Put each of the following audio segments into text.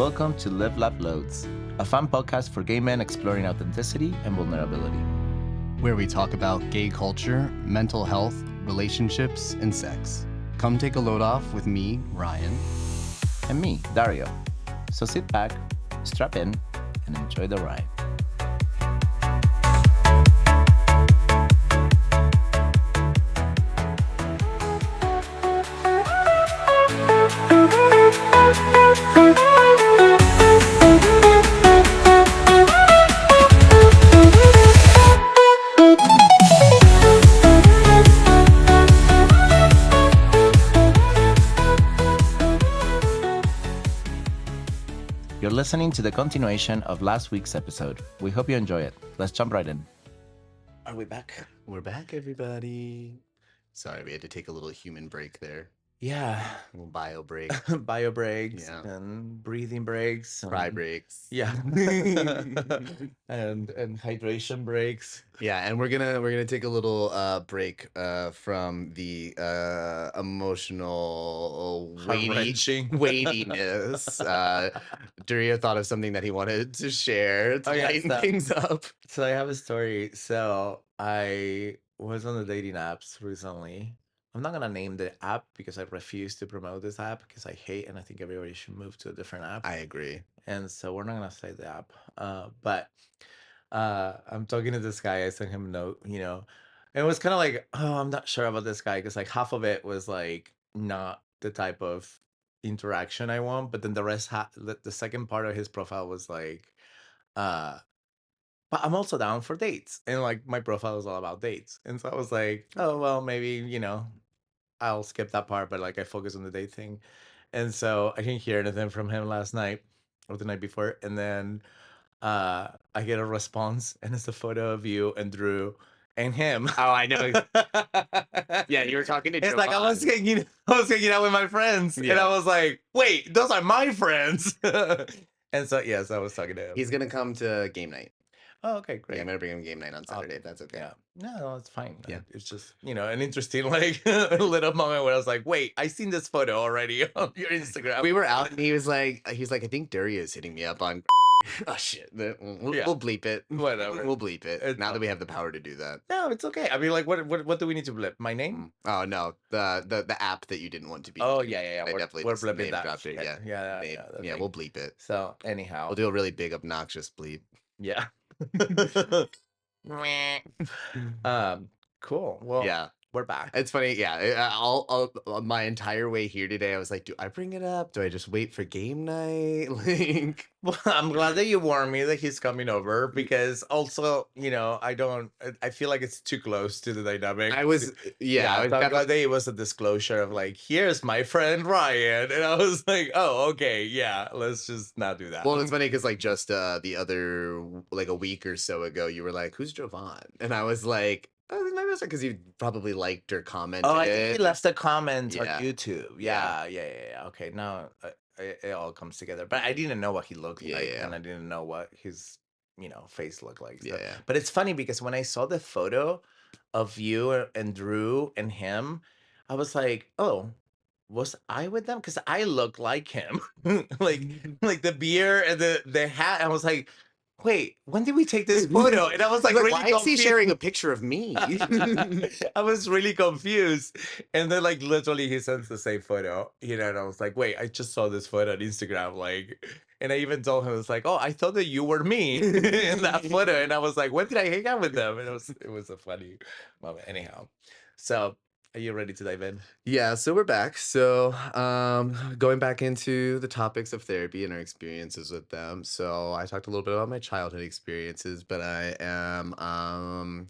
Welcome to Live, Laugh, Loads, a fun podcast for gay men exploring authenticity and vulnerability. Where we talk about gay culture, mental health, relationships, and sex. Come take a load off with me, Ryan. And me, Dario. So sit back, strap in, and enjoy the ride. You're listening to the continuation of last week's episode. We hope you enjoy it. Let's jump right in. Are we back? We're back, everybody. Sorry, we had to take a little human break there. Yeah. A little bio break. Bio breaks Yeah. and breathing breaks. Cry breaks. Yeah. and hydration breaks. Yeah, and we're gonna take a little break from the emotional weightiness. Dario thought of something that he wanted to share to lighten things up. So I have a story. So I was on the dating apps recently. I'm not gonna name the app because I refuse to promote this app because I hate and I think everybody should move to a different app. I agree. And so we're not gonna say the app. But I'm talking to this guy. I sent him a note, and it was kind of like, oh, I'm not sure about this guy because like half of it was like not the type of interaction I want, but then the rest, the second part of his profile was like, but I'm also down for dates, and like my profile is all about dates, and so I was like, oh well, maybe I'll skip that part, but like I focus on the date thing, and so I didn't hear anything from him last night or the night before, and then I get a response, and it's a photo of you and Drew and him. Oh, I know. Yeah, you were talking to It's Jovan. like I was hanging out with my friends, and I was like, wait, those are my friends. And so yes, I was talking to him. He's gonna come to game night. Oh, okay, great. Yeah, I'm gonna bring him game night on Saturday if that's okay. Yeah, no, it's fine. Yeah. It's just an interesting like little moment where I was like, wait, I seen this photo already on your Instagram. We were out, and he was like, I think Dario is hitting me up on. Oh shit! We'll bleep it. Whatever. We'll bleep it. Now that we have the power to do that. No, it's okay. I mean, like, what do we need to blip? My name? Oh no, the app that you didn't want to be. Oh yeah. I definitely we're just blipping name that. dropped it. Yeah. We'll bleep it. So anyhow, We'll do a really big obnoxious bleep. Yeah. Cool. Well, Yeah. we're back. It's funny, yeah. I'll my entire way here today, I was like, do I bring it up? Do I just wait for game night? Like, Well, I'm glad that you warned me that he's coming over because also, I feel like it's too close to the dynamic. I was I'm glad that it was a disclosure of like, here's my friend Ryan. And I was like, oh, okay, yeah, let's just not do that. Well, it's funny because like just the other like a week or so ago, you were like, who's Jovan? And I was like, oh, my best friend, because you probably liked or commented. Oh, I think he left a comment on Yeah. YouTube. Yeah. Okay, now it all comes together. But I didn't know what he looked like, and I didn't know what his face looked like. So. Yeah. But it's funny because when I saw the photo of you and Drew and him, I was like, oh, was I with them? Because I look like him, like the beard and the hat. I was like, wait, when did we take this photo? And I was like, really why is he confused. sharing a picture of me? I was really confused. And then like literally he sends the same photo, and I was like, wait, I just saw this photo on Instagram. Like, and I even told him, it's like, oh, I thought that you were me in that photo. And I was like, when did I hang out with them? And it was a funny moment. Anyhow. So are you ready to dive in? Yeah, so we're back. So going back into the topics of therapy and our experiences with them. So I talked a little bit about my childhood experiences, but I am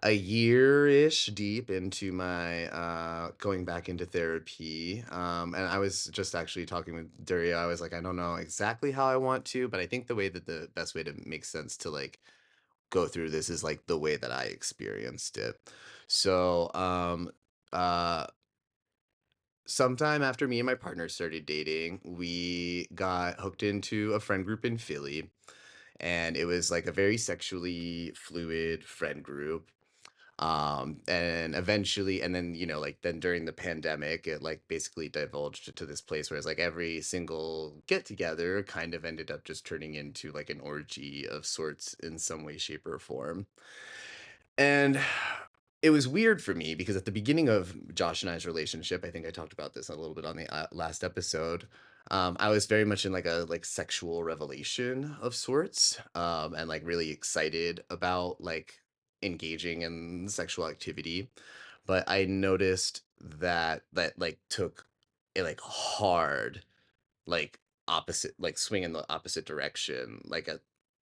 a year-ish deep into my going back into therapy. And I was just actually talking with Dario. I was like, I don't know exactly how I want to, but I think the best way to make sense to like go through this is like the way that I experienced it. So sometime after me and my partner started dating, we got hooked into a friend group in Philly, and it was like a very sexually fluid friend group. And eventually, and then, like then during the pandemic, it like basically divulged to this place where it's like every single get together kind of ended up just turning into like an orgy of sorts in some way, shape, or form. And it was weird for me because at the beginning of Josh and I's relationship, I think I talked about this a little bit on the last episode. I was very much in like a like sexual revelation of sorts, and like really excited about like engaging in sexual activity. But I noticed that like took a like hard like opposite like swing in the opposite direction like a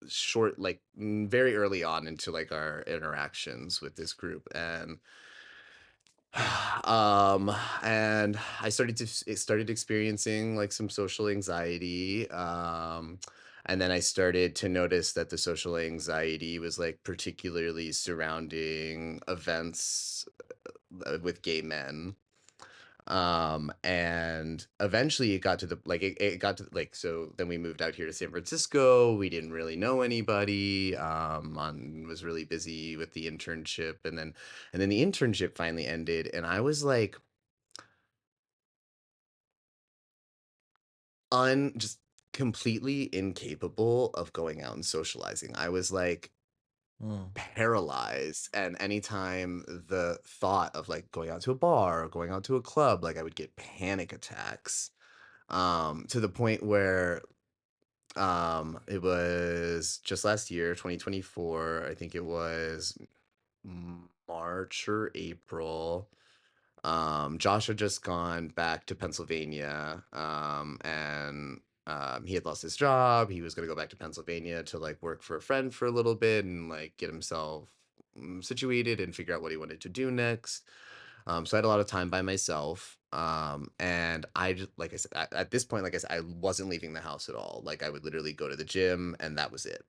short like very early on into like our interactions with this group. Um and I started experiencing like some social anxiety, and then I started to notice that the social anxiety was like particularly surrounding events with gay men. And eventually it got to the like it got to like, so then we moved out here to San Francisco. We didn't really know anybody. On Was really busy with the internship, and then the internship finally ended, and I was like just completely incapable of going out and socializing. I was like Mm. paralyzed, and anytime the thought of like going out to a bar or going out to a club, like I would get panic attacks, to the point where it was just last year, 2024, I think it was March or April. Josh had just gone back to Pennsylvania, and he had lost his job. He was going to go back to Pennsylvania to like work for a friend for a little bit and like get himself situated and figure out what he wanted to do next. So I had a lot of time by myself. And I just, like I said, at this point, like I said, I wasn't leaving the house at all. Like I would literally go to the gym and that was it.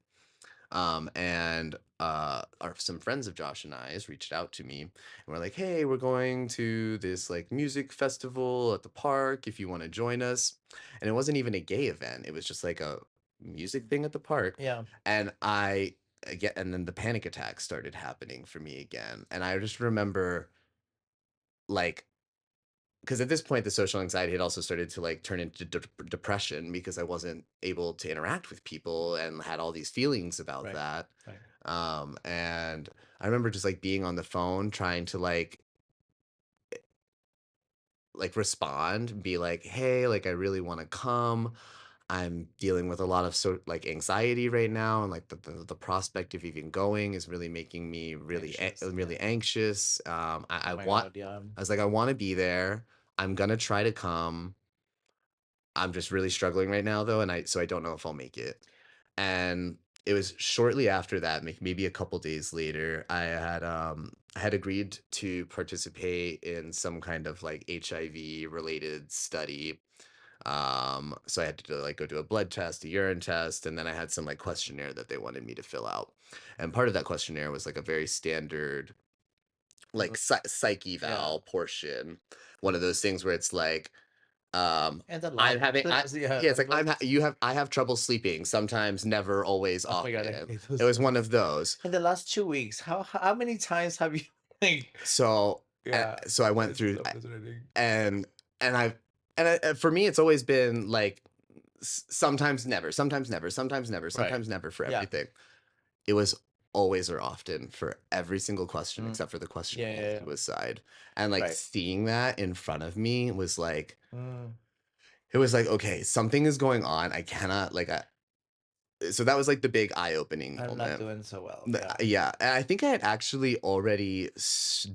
And some friends of Josh and I's reached out to me and were like, "Hey, we're going to this like music festival at the park. If you want to join us." And it wasn't even a gay event; it was just like a music thing at the park. Yeah. And I again, and then the panic attacks started happening for me again. And I just remember like, because at this point the social anxiety had also started to like turn into depression because I wasn't able to interact with people and had all these feelings about Right. that. Right. And I remember just like being on the phone trying to like respond, be like, "Hey, like I really want to come. I'm dealing with a lot of like anxiety right now, and like the prospect of even going is really making me really Anxious. Yeah. really anxious. Oh I my want God. Yeah. I was like, I want to be there. I'm gonna try to come. I'm just really struggling right now though, and I don't know if I'll make it." And it was shortly after that, maybe a couple days later, I had agreed to participate in some kind of like HIV related study. So I had to like go do a blood test, a urine test, and then I had some like questionnaire that they wanted me to fill out. And part of that questionnaire was like a very standard like R- psych Yeah. eval portion. One of those things where it's like, And the I'm last, having yeah, yeah, it's and like I have trouble sleeping, sometimes, never, always, oh my God, I often. hate It those was one things. of those. In the last 2 weeks, how many times have you like? So, Yeah, so I went it's through so frustrating. and I for me it's always been like sometimes never, sometimes never, sometimes never, Right. sometimes never for Yeah. everything. It was always or often for every single question Mm. except for the question Yeah. about Yeah. Yeah. suicide. And like Right. seeing that in front of me was like, Mm. it was like, okay, something is going on. I cannot like so that was like the big eye-opening I'm not moment. doing so well. Yeah. Yeah, and I think I had actually already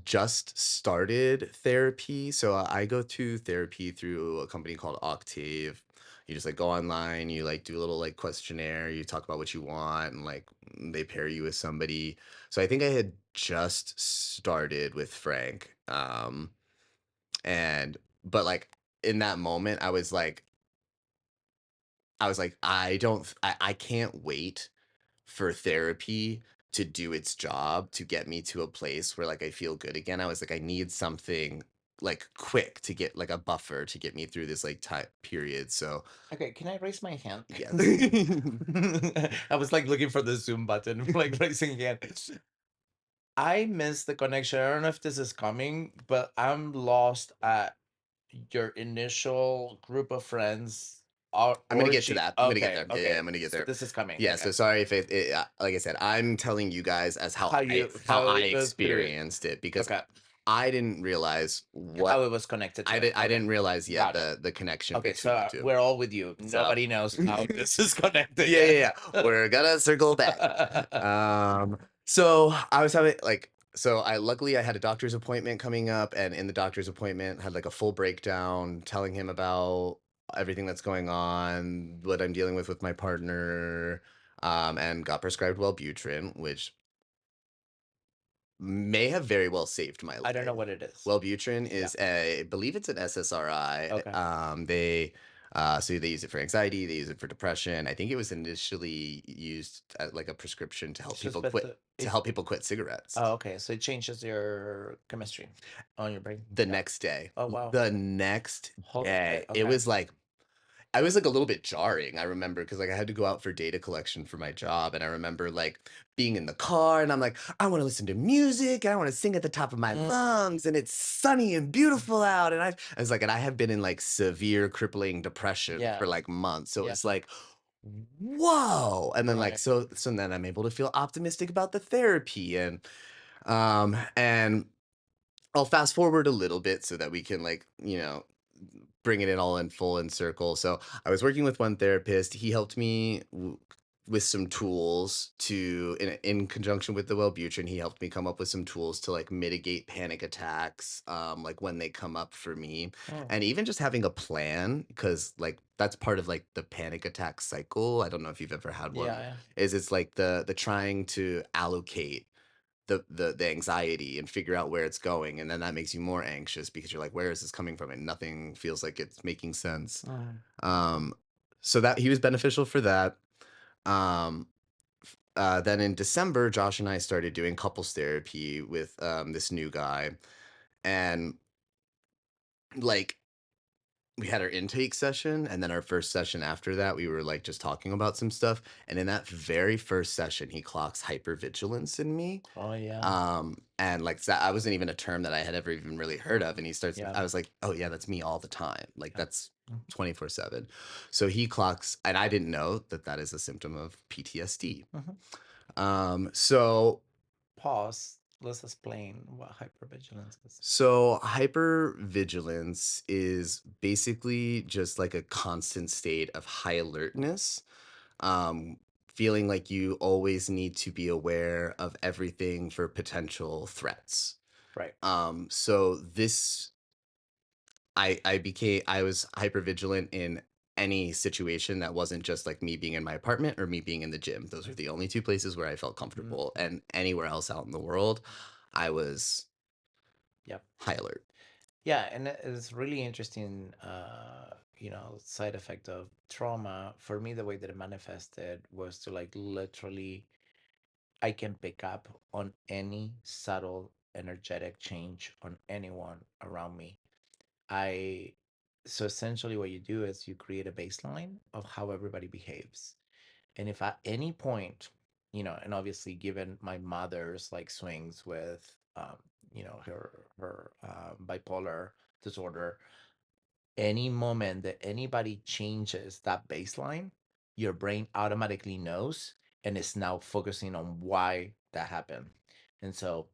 just started therapy. So I go to therapy through a company called Octave. You just like go online, you like do a little like questionnaire, you talk about what you want, and like they pair you with somebody. So I think I had just started with Frank. And but like in that moment, I was like, I can't wait for therapy to do its job to get me to a place where like I feel good again. I was like, I need something like quick to get like a buffer to get me through this like time period. So Okay, can I raise my hand? yeah. I was like looking for the Zoom button, like raising hand. I miss the connection. I don't know if this is coming, but I'm lost at your initial group of friends I'm gonna get to orgy. that. I'm gonna get Okay, there. Yeah, yeah, okay. I'm gonna get So there. this is coming. Yeah. Okay. So sorry if like I said, I'm telling you guys as how How I it goes through. experienced it because Okay. I didn't realize How it was connected to it. I Okay. didn't realize yet Gotcha. the connection Okay, between so the two. we're all with you. So Nobody knows how yeah, this is connected yeah, yet. yeah. We're gonna circle back. So I was having like so I luckily I had a doctor's appointment coming up, and in the doctor's appointment had like a full breakdown telling him about everything that's going on, what I'm dealing with my partner, and got prescribed Wellbutrin, which may have very well saved my I don't know life. what it is. Wellbutrin Yeah. is I believe it's an SSRI. Okay. So they use it for anxiety, they use it for depression. I think it was initially used as like a prescription to help It's just people but quit the it cigarettes. oh, okay. So it changes your chemistry on your brain. The Yeah. next day. Oh wow. The next Holy shit. day. It Okay. was like I was like a little bit jarring. I remember because like I had to go out for data collection for my job, and I remember like being in the car, and I'm like, I want to listen to music, and I want to sing at the top of my Mm, lungs, and it's sunny and beautiful out, and I was like, and I have been in like severe crippling depression yeah. for like months, so Yeah. it's like, whoa, and then like Right. so then I'm able to feel optimistic about the therapy, and I'll fast forward a little bit so that we can like, bring it all in full in circle. So I was working with one therapist. He helped me with some tools in conjunction with the Wellbutrin. He helped me come up with some tools to like mitigate panic attacks, like when they come up for me, Mm, and even just having a plan because like that's part of like the panic attack cycle. I don't know if you've ever had yeah. one. Yeah. Is it's like the trying to allocate the anxiety and figure out where it's going, and then that makes you more anxious because you're like, where is this coming from, and nothing feels like it's making sense. Mm, um so that he was beneficial for that. um then in December, Josh and I started doing couples therapy with this new guy, and like we had our intake session, and then our first session after that we were like just talking about some stuff, and in that very first session he clocks hypervigilance in me. oh yeah. And like that wasn't even a term that I had ever even really heard of. And Yeah. I was like, oh yeah, that's me all the time. Like Yeah. that's Mhm. 24/7. So he clocks, and I didn't know that that is a symptom of PTSD. Mhm. So Pause. Let's explain what hypervigilance is. hypervigilance is basically just like a constant state of high alertness, um, feeling like you always need to be aware of everything for potential threats. Right. So this I was hyper vigilant in any situation that wasn't just like me being in my apartment or me being in the gym. Those were the only two places where I felt Mhm. comfortable, and anywhere else out in the world, I was Yep. high alert. Yeah, and it's really interesting, side effect of trauma. For me, the way that it manifested was to like literally, I can pick up on any subtle energetic change on anyone around me. I, so essentially what you do is you create a baseline of how everybody behaves. And if at any point, and obviously given my mother's like swings with, her bipolar disorder, any moment that anybody changes that baseline, your brain automatically knows and is now focusing on why that happened. And so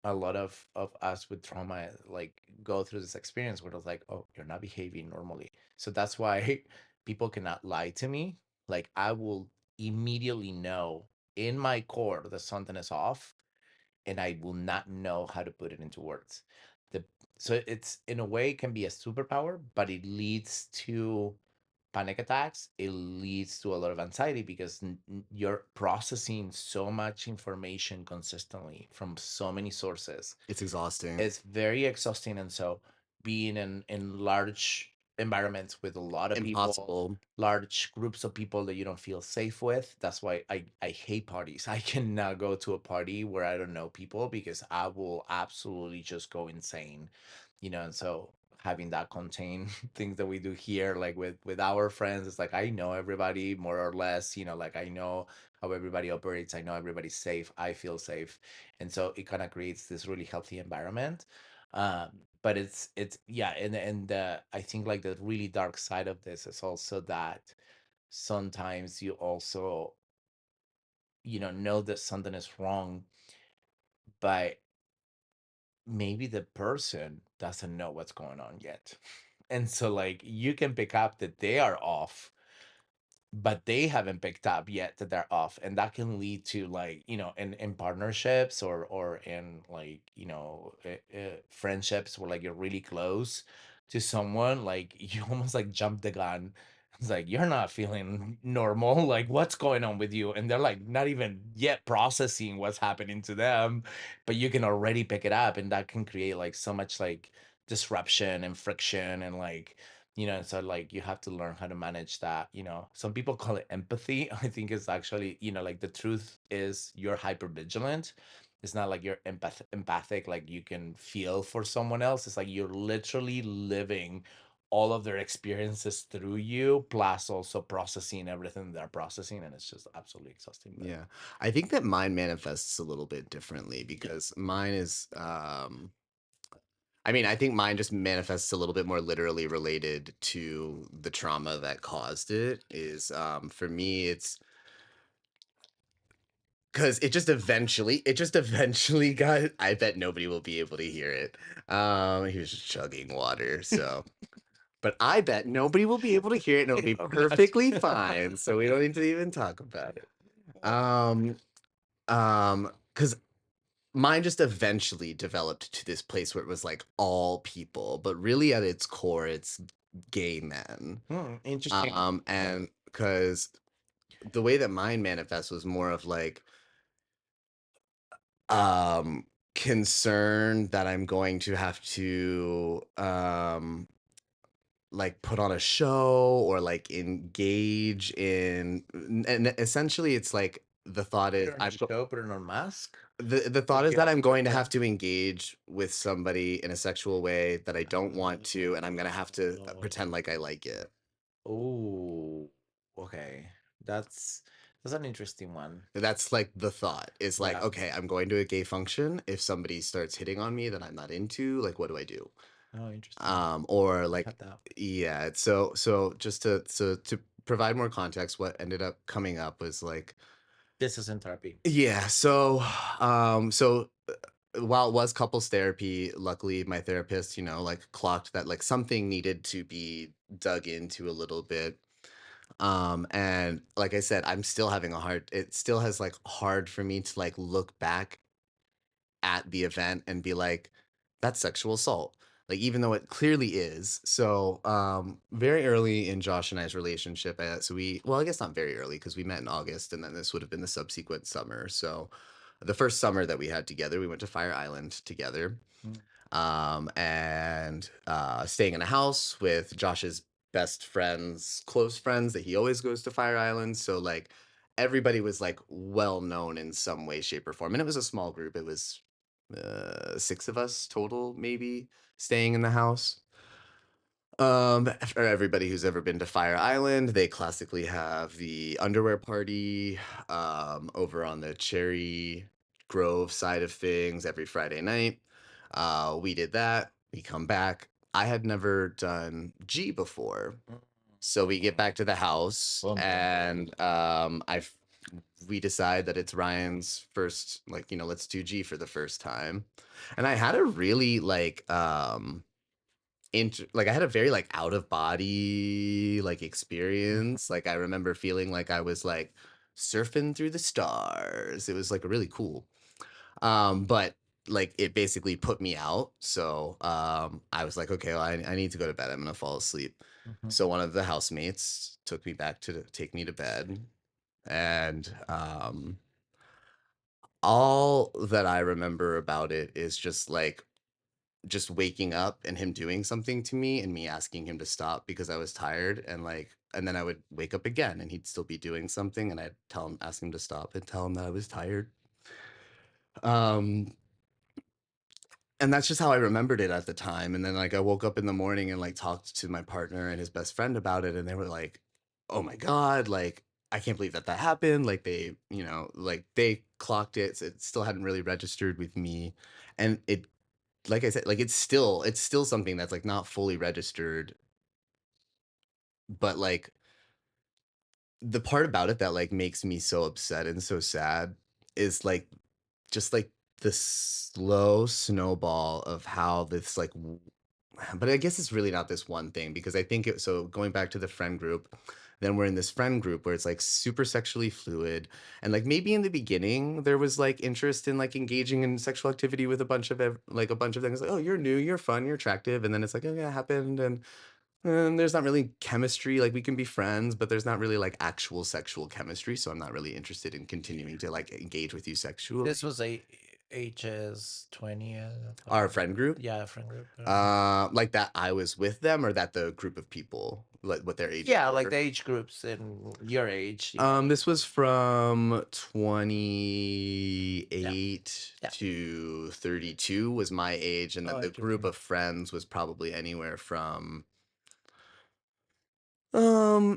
a lot of us with trauma like go through this experience where it's like, oh, you're not behaving normally. So that's why people cannot lie to me. Like I will immediately know in my core that something is off, and I will not know how to put it into words. The So it's in a way can be a superpower, but it leads to panic attacks. It leads to a lot of anxiety because you're processing so much information consistently from so many sources. It's exhausting. It's very exhausting, and so being in large environments with a lot of people, Impossible. large groups of people that you don't feel safe with, that's why I hate parties. I cannot go to a party where I don't know people because I will absolutely just go insane, and so having that contain things that we do here, like with our friends. It's like I know everybody more or less, like I know how everybody operates, I know everybody's safe, I feel safe. And so it kind of creates this really healthy environment. But it's yeah, and I think like the really dark side of this is also that sometimes you also know that something is wrong, but maybe the person doesn't know what's going on yet. And so like you can pick up that they are off, but they haven't picked up yet that they're off, and that can lead to like in partnerships or in like friendships where like you're really close to someone, like you almost like jump the gun. It's like you're not feeling normal, like what's going on with you, and they're like not even yet processing what's happening to them, but you can already pick it up, and that can create like so much like disruption and friction, and like so like you have to learn how to manage that. Some people call it empathy. I think it's actually, like the truth is you're hyper vigilant. It's not like you're empathic, like you can feel for someone else. It's like you're literally living all of their experiences through you, plus also processing everything they're processing, and it's just absolutely exhausting. But Yeah. I think that mine manifests a little bit differently because mine is I mean, I think mine just manifests a little bit more literally related to the trauma that caused it. Is for me it's because it just eventually got. I bet nobody will be able to hear it. He was just chugging water, so but I bet nobody will be able to hear it and it'll be I'm not. perfectly fine. So we don't need to even talk about it. Um, because mine just eventually developed to this place where it was like all people, but really at its core, it's gay men. Interesting. Okay. And because the way that mine manifests was more of like um concern that I'm going to have to like put on a show or like engage in and essentially it's like the thought Put is it on a show, put it on mask. the thought Like is you that have I'm to going to have pretend. to engage with somebody in a sexual way that I don't want to, and I'm gonna have to pretend like I like it. Oh, okay. That's that's an interesting one. That's like the thought is like, Yeah. okay, I'm going to a gay function. If somebody starts hitting on me that I'm not into, like, what do I do? Oh, interesting. Or I like, had that. yeah. So just to provide more context, what ended up coming up was like, This is in therapy. yeah. While it was couples therapy, luckily my therapist, like clocked that like something needed to be dug into a little bit. And like I said, I'm still having a hard it still has like hard for me to like look back at the event and be like, that's sexual assault. Like even though it clearly is. So very early in Josh and I's relationship, so well, I guess not very early because we met in August and then this would have been the subsequent summer. So the first summer that we had together, we went to Fire Island together. Mm. And staying in a house with Josh's best friends, close friends that he always goes to Fire Island. So like everybody was like well known in some way, shape, or form. And it was a small group. It was six of us total, maybe staying in the house. For everybody who's ever been to Fire Island, they classically have the underwear party over on the Cherry Grove side of things every Friday night. We did that. We come back. I had never done G before. So we get back to the house Boom, boom, boom. and we decide that it's Ryan's first, like, let's do G for the first time. And I had a really like I had a very like out of body like experience. Like I remember feeling like I was like surfing through the stars. It was like really cool. But like it basically put me out. So I was like, okay, well, I need to go to bed. I'm gonna fall asleep. Mhm. So one of the housemates took me back to take me to bed. And all that I remember about it is just waking up and him doing something to me and me asking him to stop because I was tired and then I would wake up again and he'd still be doing something and I'd ask him to stop and tell him that I was tired. Um and that's just how I remembered it at the time, and then, like, I woke up in the morning and, like, talked to my partner and his best friend about it, and they were like, "Oh my god, like, I can't believe that that happened," like, they, like, they clocked it, so it still hadn't really registered with me, and it like I said, like, it's still something that's, like, not fully registered, but, like, the part about it that, like, makes me so upset and so sad is, like, just, like, the slow snowball of how this, like, but I guess it's really not this one thing because I think so going back to the friend group, then we're in this friend group where it's, like, super sexually fluid, and, like, maybe in the beginning, there was, like, interest in, like, engaging in sexual activity with a bunch of things, like, "Oh, you're new, you're fun, you're attractive," and then it's like, "Oh, yeah, it happened," and there's not really chemistry, like, we can be friends, but there's not really, like, actual sexual chemistry, so I'm not really interested in continuing to, like, engage with you This sexually. was a ages 20, Our friend group, yeah, friend group. like, that I was with them or that the group of people, like, what their ages Yeah, like were? the age groups in your age, you know. This was from Yeah, 28 yeah. to 32 was my age, and Oh, then I the get group you. of friends was probably anywhere from,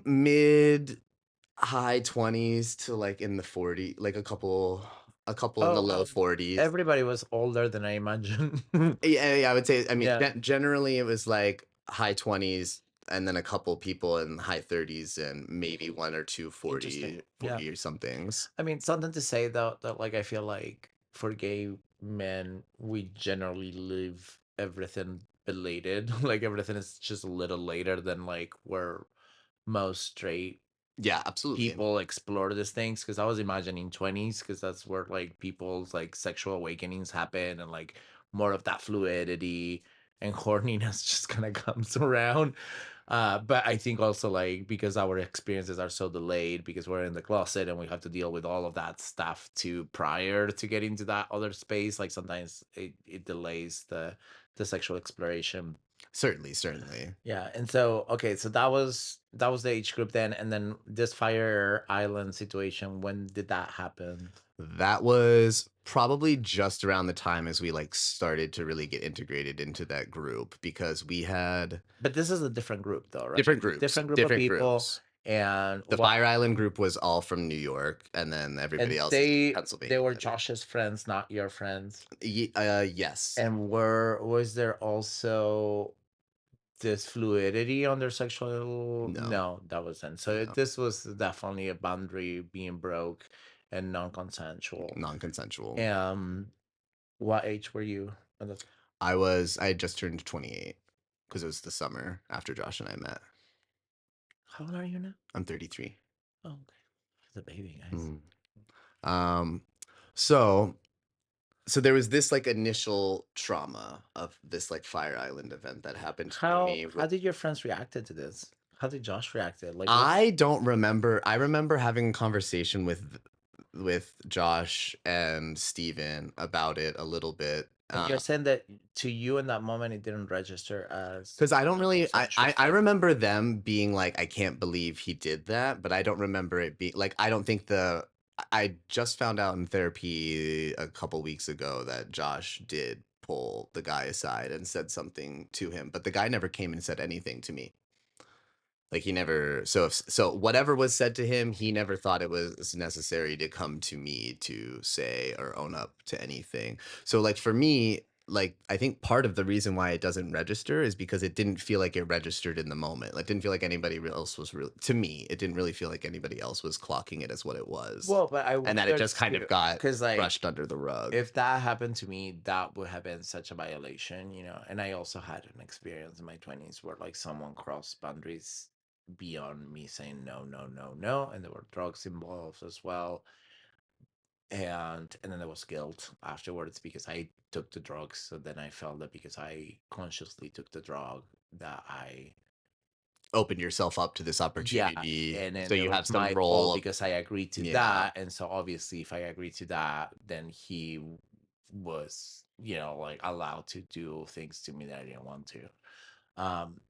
mid high 20s to, like, in the 40, like, a couple in the Oh, low wow. 40s. Everybody was older than I imagine. Yeah, yeah, I would say, I mean, Yeah, generally, it was, like, high 20s and then a couple people in high 30s and maybe 1 or 2 interesting. Yeah. 40 or somethings. I mean, something to say though that like I feel like for gay men, we generally live everything belated. Like everything is just a little later than like where most straight Yeah, absolutely. people explore these things. Because I was imagining 20s, because that's where like people's like sexual awakenings happen and like more of that fluidity and horniness just kind of comes around. But I think also like because our experiences are so delayed because we're in the closet and we have to deal with all of that stuff too prior to getting to that other space, like sometimes it delays the sexual exploration. Certainly, certainly. Yeah, and so okay, so that was the age group then, and then this Fire Island situation, when did that happen? That was probably just around the time as we, like, started to really get integrated into that group because we had But this is a different group though, right? different groups, Different group of different people, groups. and The what Fire Island group was all from New York, and then everybody and else is they Pennsylvania. were Josh's friends, not your friends. Yes. And was there also this fluidity on their sexual? No, No, that wasn't. So no, this was definitely a boundary being broke and non-consensual. non-consensual. What age were you at the I had just turned 28 because it was the summer after Josh and I met. How old are you now? I'm 33. Oh, okay. The baby, guys. Mm. Um, so there was this, like, initial trauma of this, like, Fire Island event that happened to me How with did your friends reacted to this? How did Josh reacted? Like, what? I don't remember. I remember having a conversation with Josh and Steven about it a little bit. And you're saying that to you in that moment it didn't register as Because I don't really, consensual. I remember them being like, I can't believe he did that, but I don't remember it being like, I don't think I just found out in therapy a couple weeks ago that Josh did pull the guy aside and said something to him, but the guy never came and said anything to me. Like, he never, so whatever was said to him, he never thought it was necessary to come to me to say or own up to anything. So, like, for me, like, I think part of the reason why it doesn't register is because it didn't feel like it registered in the moment. Like, didn't feel like anybody else was really, to me, it didn't really feel like anybody else was clocking it as what it was. Well, but I And that it wonder just kind too, of got because like brushed under the rug. if that happened to me, that would have been such a violation, you know. And I also had an experience in my 20s where like someone crossed boundaries beyond me saying no, no, no, no, and there were drugs involved as well. And then there was guilt afterwards because I took the drugs. So then I felt that because I consciously took the drug, that I Open yourself up to this yeah, opportunity. and then So it you was have some my role fault of, because I agreed to yeah, that. And so obviously if I agreed to that, then he was, you know, like allowed to do things to me that I didn't want to. Um,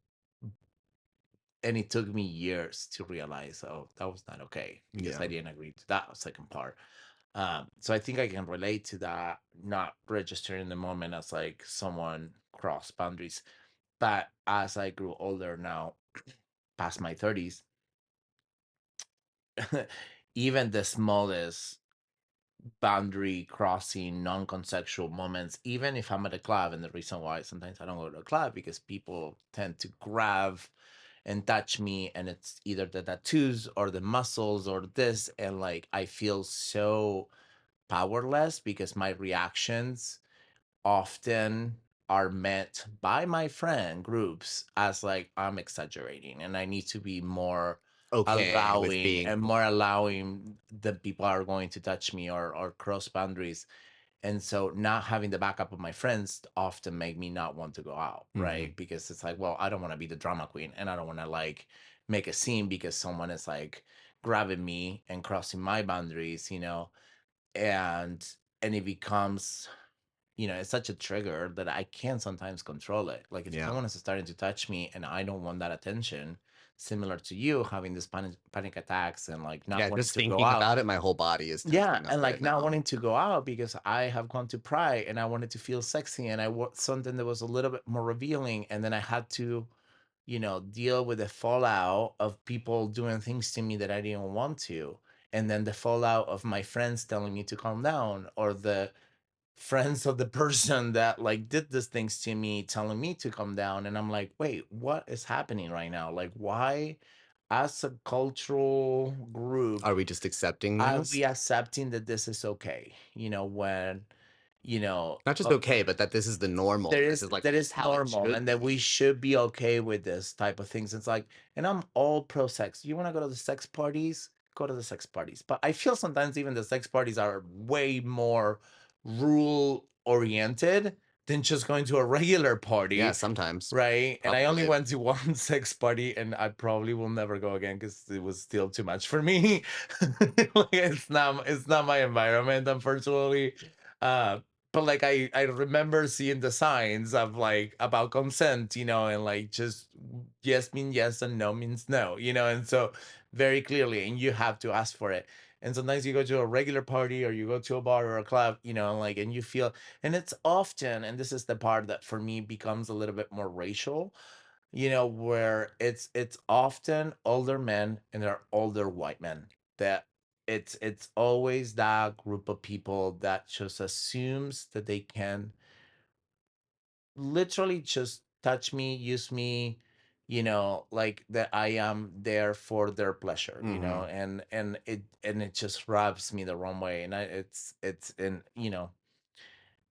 and it took me years to realize, oh, that was not okay because I yeah. didn't agree to that second part. So I think I can relate to that, not registering the moment as like someone crossed boundaries. But as I grew older now, past my 30s, even the smallest boundary crossing, non consensual moments, even if I'm at a club, and the reason why sometimes I don't go to a club because people tend to grab and touch me, and it's either the tattoos or the muscles or this, and like I feel so powerless because my reactions often are met by my friend groups as like I'm exaggerating and I need to be more Okay, with allowing being and more allowing the people are going to touch me or cross boundaries. And so not having the backup of my friends often make me not want to go out, right? Mhm. Because it's like, well, I don't want to be the drama queen and I don't want to like make a scene because someone is like grabbing me and crossing my boundaries, and it becomes, it's such a trigger that I can't sometimes control it. Like if Yeah. someone is starting to touch me and I don't want that attention, similar to you having this panic attacks and like not Yeah, wanting just to go thinking out. about it, my whole body is Yeah, tensing up and right like not now. wanting to go out because I have gone to Pride and I wanted to feel sexy and I want something that was a little bit more revealing, and then I had to, deal with the fallout of people doing things to me that I didn't want to, and then the fallout of my friends telling me to calm down, or the friends of the person that like did these things to me telling me to come down, and I'm like, wait, what is happening right now? Like, why as a cultural group Are we just accepting are this? we accepting that this is okay, when you know Not just okay, but that this is the normal, there and this is is, like, that is how it normal should and that we be. should be okay with this type of things. It's like, and I'm all pro sex. You want to go to the sex parties? Go to the sex parties. But I feel sometimes even the sex parties are way more rule oriented than just going to a regular Yeah, party, sometimes, right? And I only probably. went to one sex party and I probably will never go again because it was still too much for me. Like, it's not my environment, unfortunately. Uh, but like I remember seeing the signs of like about consent, and like just yes means yes and no means no, and so very clearly, and you have to ask for it. And sometimes you go to a regular party or you go to a bar or a club, like, and you feel, and it's often, and this is the part that for me becomes a little bit more racial, where it's often older men and they're older white men that it's always that group of people that just assumes that they can literally just touch me, use me, like that I am there for their pleasure, Mhm. and it just rubs me the wrong way, and it's and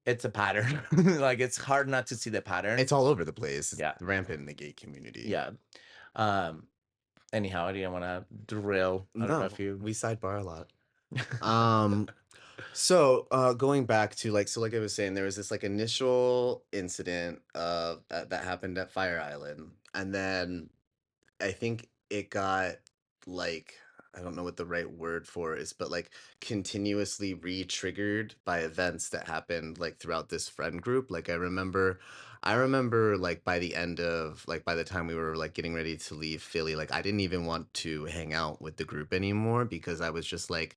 it's a pattern. Like it's hard not to see the pattern. It's all over the place. It's Yeah, rampant in the gay community. yeah. Um, Anyhow, I didn't want to derail. I don't know if No, you. we sidebar a lot. Um, going back to, like, like I was saying, there was this, like, initial incident of that happened at Fire Island, and then I think it got, like, I don't know what the right word for it is, but, like, continuously re-triggered by events that happened, like, throughout this friend group. Like, I remember, like, by the time we were, like, getting ready to leave Philly, like, I didn't even want to hang out with the group anymore because I was just, like,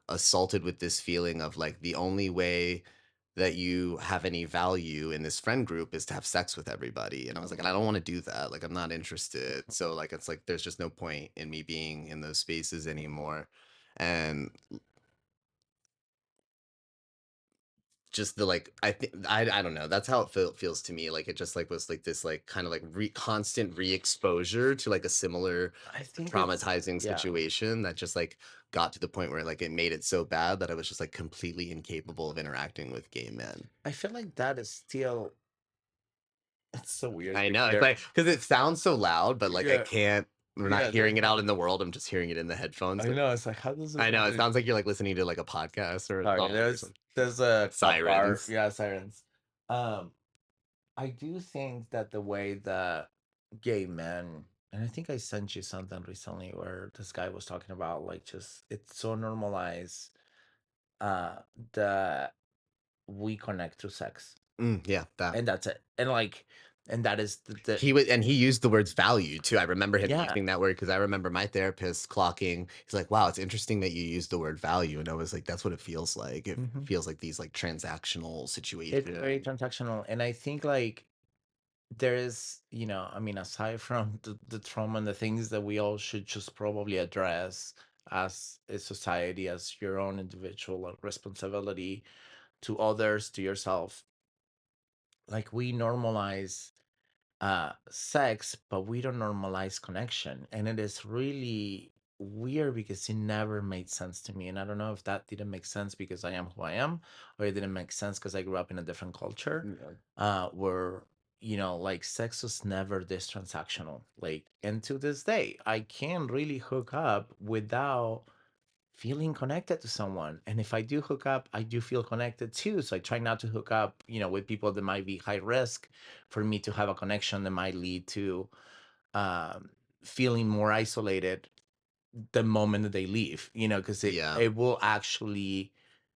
assaulted with this feeling of, like, the only way that you have any value in this friend group is to have sex with everybody. And I was like, and I don't want to do that. Like, I'm not interested. So, like, it's like there's just no point in me being in those spaces anymore. And just the like, I don't know. That's how it feels to me. Like, it just like was like this like kind of like constant re-exposure to like a similar I think it's traumatizing yeah. situation that just like got to the point where like it made it so bad that I was just like completely incapable of interacting with gay men. I feel like that is still. It's so weird I to know, it's hear. like because it sounds so loud, but, like, I Yeah, can't we're not yeah. hearing it out in the world, I'm just hearing it in the headphones, I but know. It's like how does it? I know, it sounds like you're, like, listening to, like, a podcast or a Sorry, song or there's something. there's a cop car. Sirens. Yeah, sirens. Um, I do think that the way that gay men, and I think I sent you something recently where this guy was talking about like just it's so normalized uh that we connect through sex, Yeah, that. and that's it. And like, And that is the He used the words value too. I remember him yeah. using that word because I remember my therapist clocking. He's like, "Wow, it's interesting that you use the word value," and I was like, "That's what it feels like. It Mhm. feels like these like transactional It's very situations." transactional, and I think like there is, I mean, aside from the trauma and the things that we all should just probably address as a society, as your own individual responsibility to others, to yourself, like we normalize sex, but we don't normalize connection. And it is really weird because it never made sense to me. And I don't know if that didn't make sense because I am who I am, or it didn't make sense because I grew up in a different culture Yeah. where, like sex was never this transactional. Like, and to this day, I can really hook up without feeling connected to someone. And if I do hook up, I do feel connected too. So I try not to hook up, with people that might be high risk for me to have a connection that might lead to um, feeling more isolated the moment that they leave, because it, Yeah. it will actually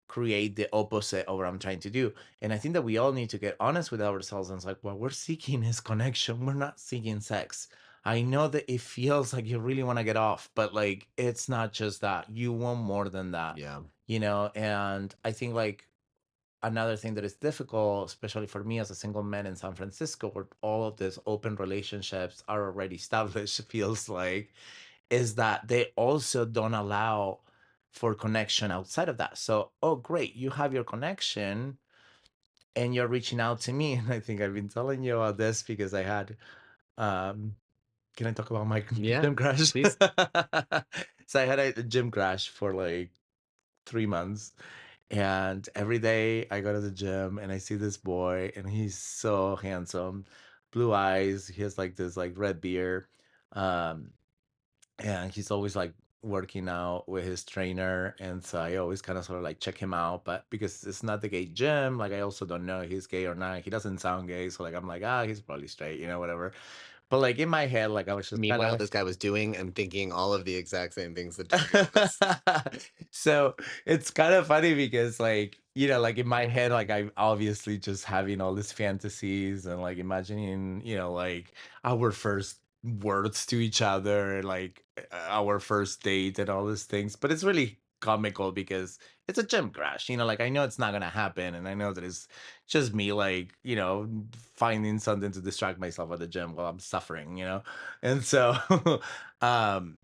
create the opposite of what I'm trying to do. And I think that we all need to get honest with ourselves and it's like, what we're seeking is connection. We're not seeking sex. I know that it feels like you really want to get off, but like it's not just that. You want more than that, Yeah. and I think like another thing that is difficult, especially for me as a single man in San Francisco, where all of these open relationships are already established, feels like, is that they also don't allow for connection outside of that. So, oh, great, you have your connection and you're reaching out to me. And I think I've been telling you about this because I had, um, can I talk about my Yeah. gym crash? Please. So I had a gym crash for like 3 months. And every day I go to the gym and I see this boy and he's so handsome, blue eyes. He has like this like red beard. Um, and he's always like working out with his trainer. And so I always kind of sort of like check him out. But because it's not the gay gym, like I also don't know if he's gay or not. He doesn't sound gay. So like I'm like, he's probably straight, whatever. But like in my head, like I was just kind Meanwhile, of this guy was doing and thinking all of the exact same things that Daniel was. so it's kind of funny because like like in my head like I'm obviously just having all these fantasies and like imagining like our first words to each other and like our first date and all these things, but it's really comical because it's a gym crash, like I know it's not gonna happen and I know that it's just me like finding something to distract myself at the gym while I'm suffering, and so um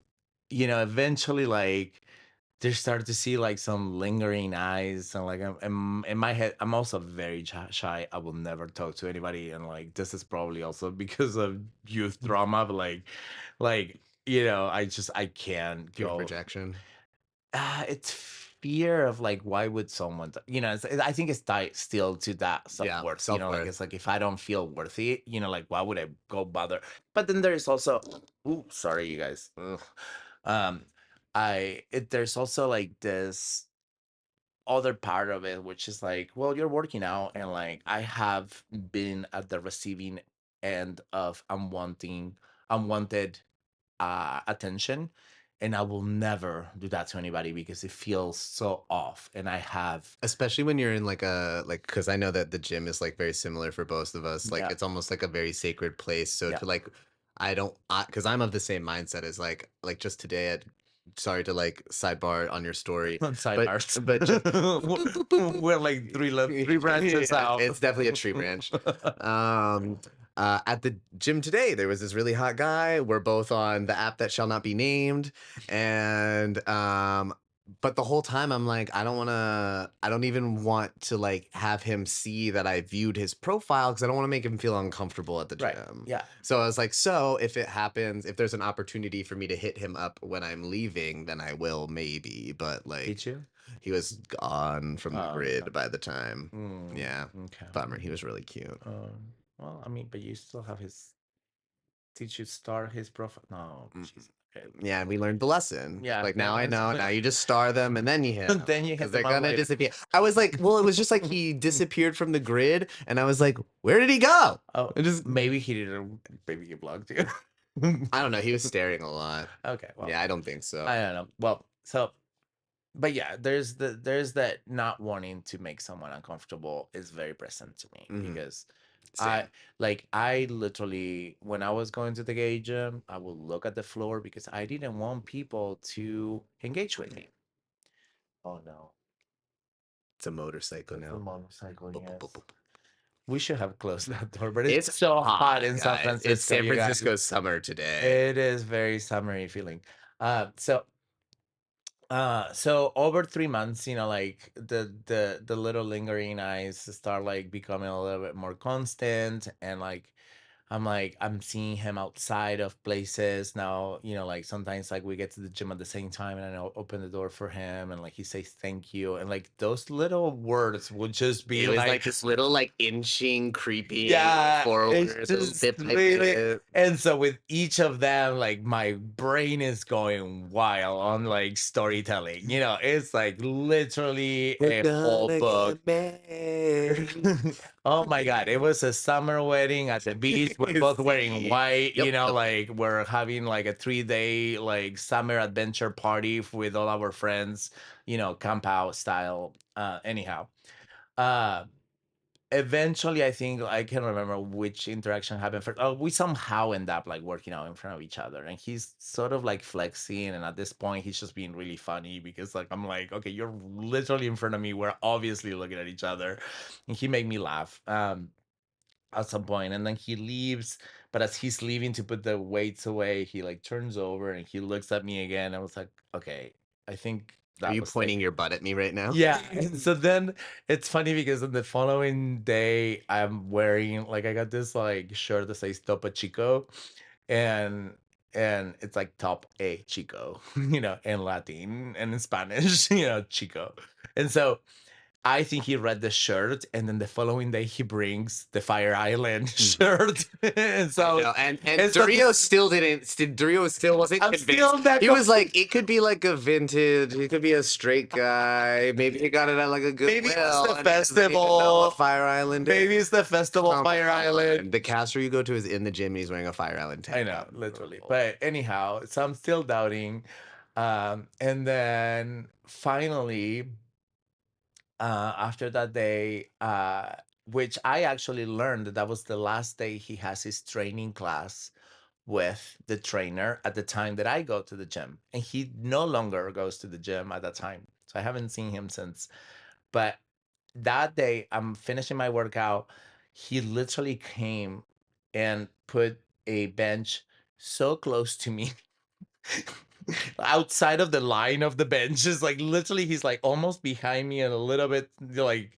eventually, like, they start to see like some lingering eyes, and like, in my head, I'm also very shy. I will never talk to anybody, and like, this is probably also because of youth trauma, but like, I can't Fear of go. rejection. It's fear of like, why would someone, I think it's tied still to that self Yeah. worth. Like Self-worth. it's like if I don't feel worthy, like why would I go bother? But then there's also, ooh, sorry, you guys. Ugh. Um, there's also like this other part of it, which is like, well, you're working out, and like I have been at the receiving end of unwanted attention, and I will never do that to anybody because it feels so off, and I have, Especially when you're in like because I know that the gym is like very similar for both of us. Like yeah, it's almost like a very sacred place. So yeah. to like, I don't, because I'm of the same mindset as like just today. Sorry to like sidebar on your story, Sidebars. but just We're like three branches yeah, out. it's definitely a tree branch. Um, at the gym today, there was this really hot guy. We're both on the app that shall not be named, and but the whole time I'm like, I don't even want to like have him see that I viewed his profile because I don't want to make him feel uncomfortable at the Right. gym. Yeah. So I was like, so if it happens, if there's an opportunity for me to hit him up when I'm leaving, then I will maybe. But like, Did you? he was gone from the Oh, okay. grid by the time. Yeah. Okay. Bummer. He was really cute. Well, I mean, but you still have his. Did you start his profile? No, Mm, she's okay. yeah, and we learned the lesson. Yeah, Like that now I was. know. Now you just star them and then you hit them Then you because hit they're them up gonna later. disappear. I was like, well, it was just like he disappeared from the grid, and I was like, where did he go? Oh, I just, maybe he didn't. Maybe he blocked you. I don't know. He was staring a lot. Okay, well, Yeah, I don't think so. I don't know. Well, so, but yeah, there's that not wanting to make someone uncomfortable is very present to me Hmm. because I Same. I literally, when I was going to the gay gym, I would look at the floor because I didn't want people to engage with me. Oh no, It's a motorcycle that's a now. motorcycle. Boop, boop, boop, Yes, boop. we should have closed that door, but it's It's so hot hot, in San guys. It's Francisco, San you guys. Francisco summer today. It is very summery feeling. So over 3 months, like the little lingering eyes start like becoming a little bit more constant, and I'm seeing him outside of places now, like sometimes like we get to the gym at the same time and I'll open the door for him and like he says thank you. And like those little words would just be It was like, like this little, like, inching, creeping yeah, it's forward, little just bit by really. bit. And so with each of them, like my brain is going wild on like storytelling. It's like literally We're a whole gonna book. get married. Oh my God. It was a summer wedding at the beach. We're both wearing See? white, Yep, yep. like we're having like a 3-day like summer adventure party with all our friends, camp out style. Anyhow. Uh Eventually, I think I can remember which interaction happened first. Oh, we somehow end up like working out in front of each other, and he's sort of like flexing. And at this point, he's just being really funny because, like, I'm like, okay, you're literally in front of me. We're obviously looking at each other, and he made me laugh. At some point, and then he leaves. But as he's leaving to put the weights away, he like turns over and he looks at me again. I was like, okay, I think Are that you was the. pointing your butt at me right now? Yeah. And so then it's funny because on the following day, I'm wearing like I got this like shirt that says Topo Chico, and it's like top A Chico, in Latin and in Spanish, Chico. And so I think he read the shirt, and then the following day he brings the Fire Island Mhm. shirt. And I so know, and it's so Dario still didn't. Dario still wasn't I'm convinced. still not He was complete. like, it could be like a vintage. It could be a straight guy. Maybe he got it at like a Maybe it's Goodwill, the and he doesn't even know what festival. Fire Island is. Maybe it's the festival Come Fire Island. on, the caster you go to is in the gym, and he's wearing a Fire Island I tank know, top. literally. But anyhow, so I'm still doubting. And then finally, after that day, which I actually learned that was the last day he has his training class with the trainer at the time that I go to the gym. And he no longer goes to the gym at that time. So I haven't seen him since. But that day, I'm finishing my workout. He literally came and put a bench so close to me outside of the line of the benches, like literally he's like almost behind me and a little bit like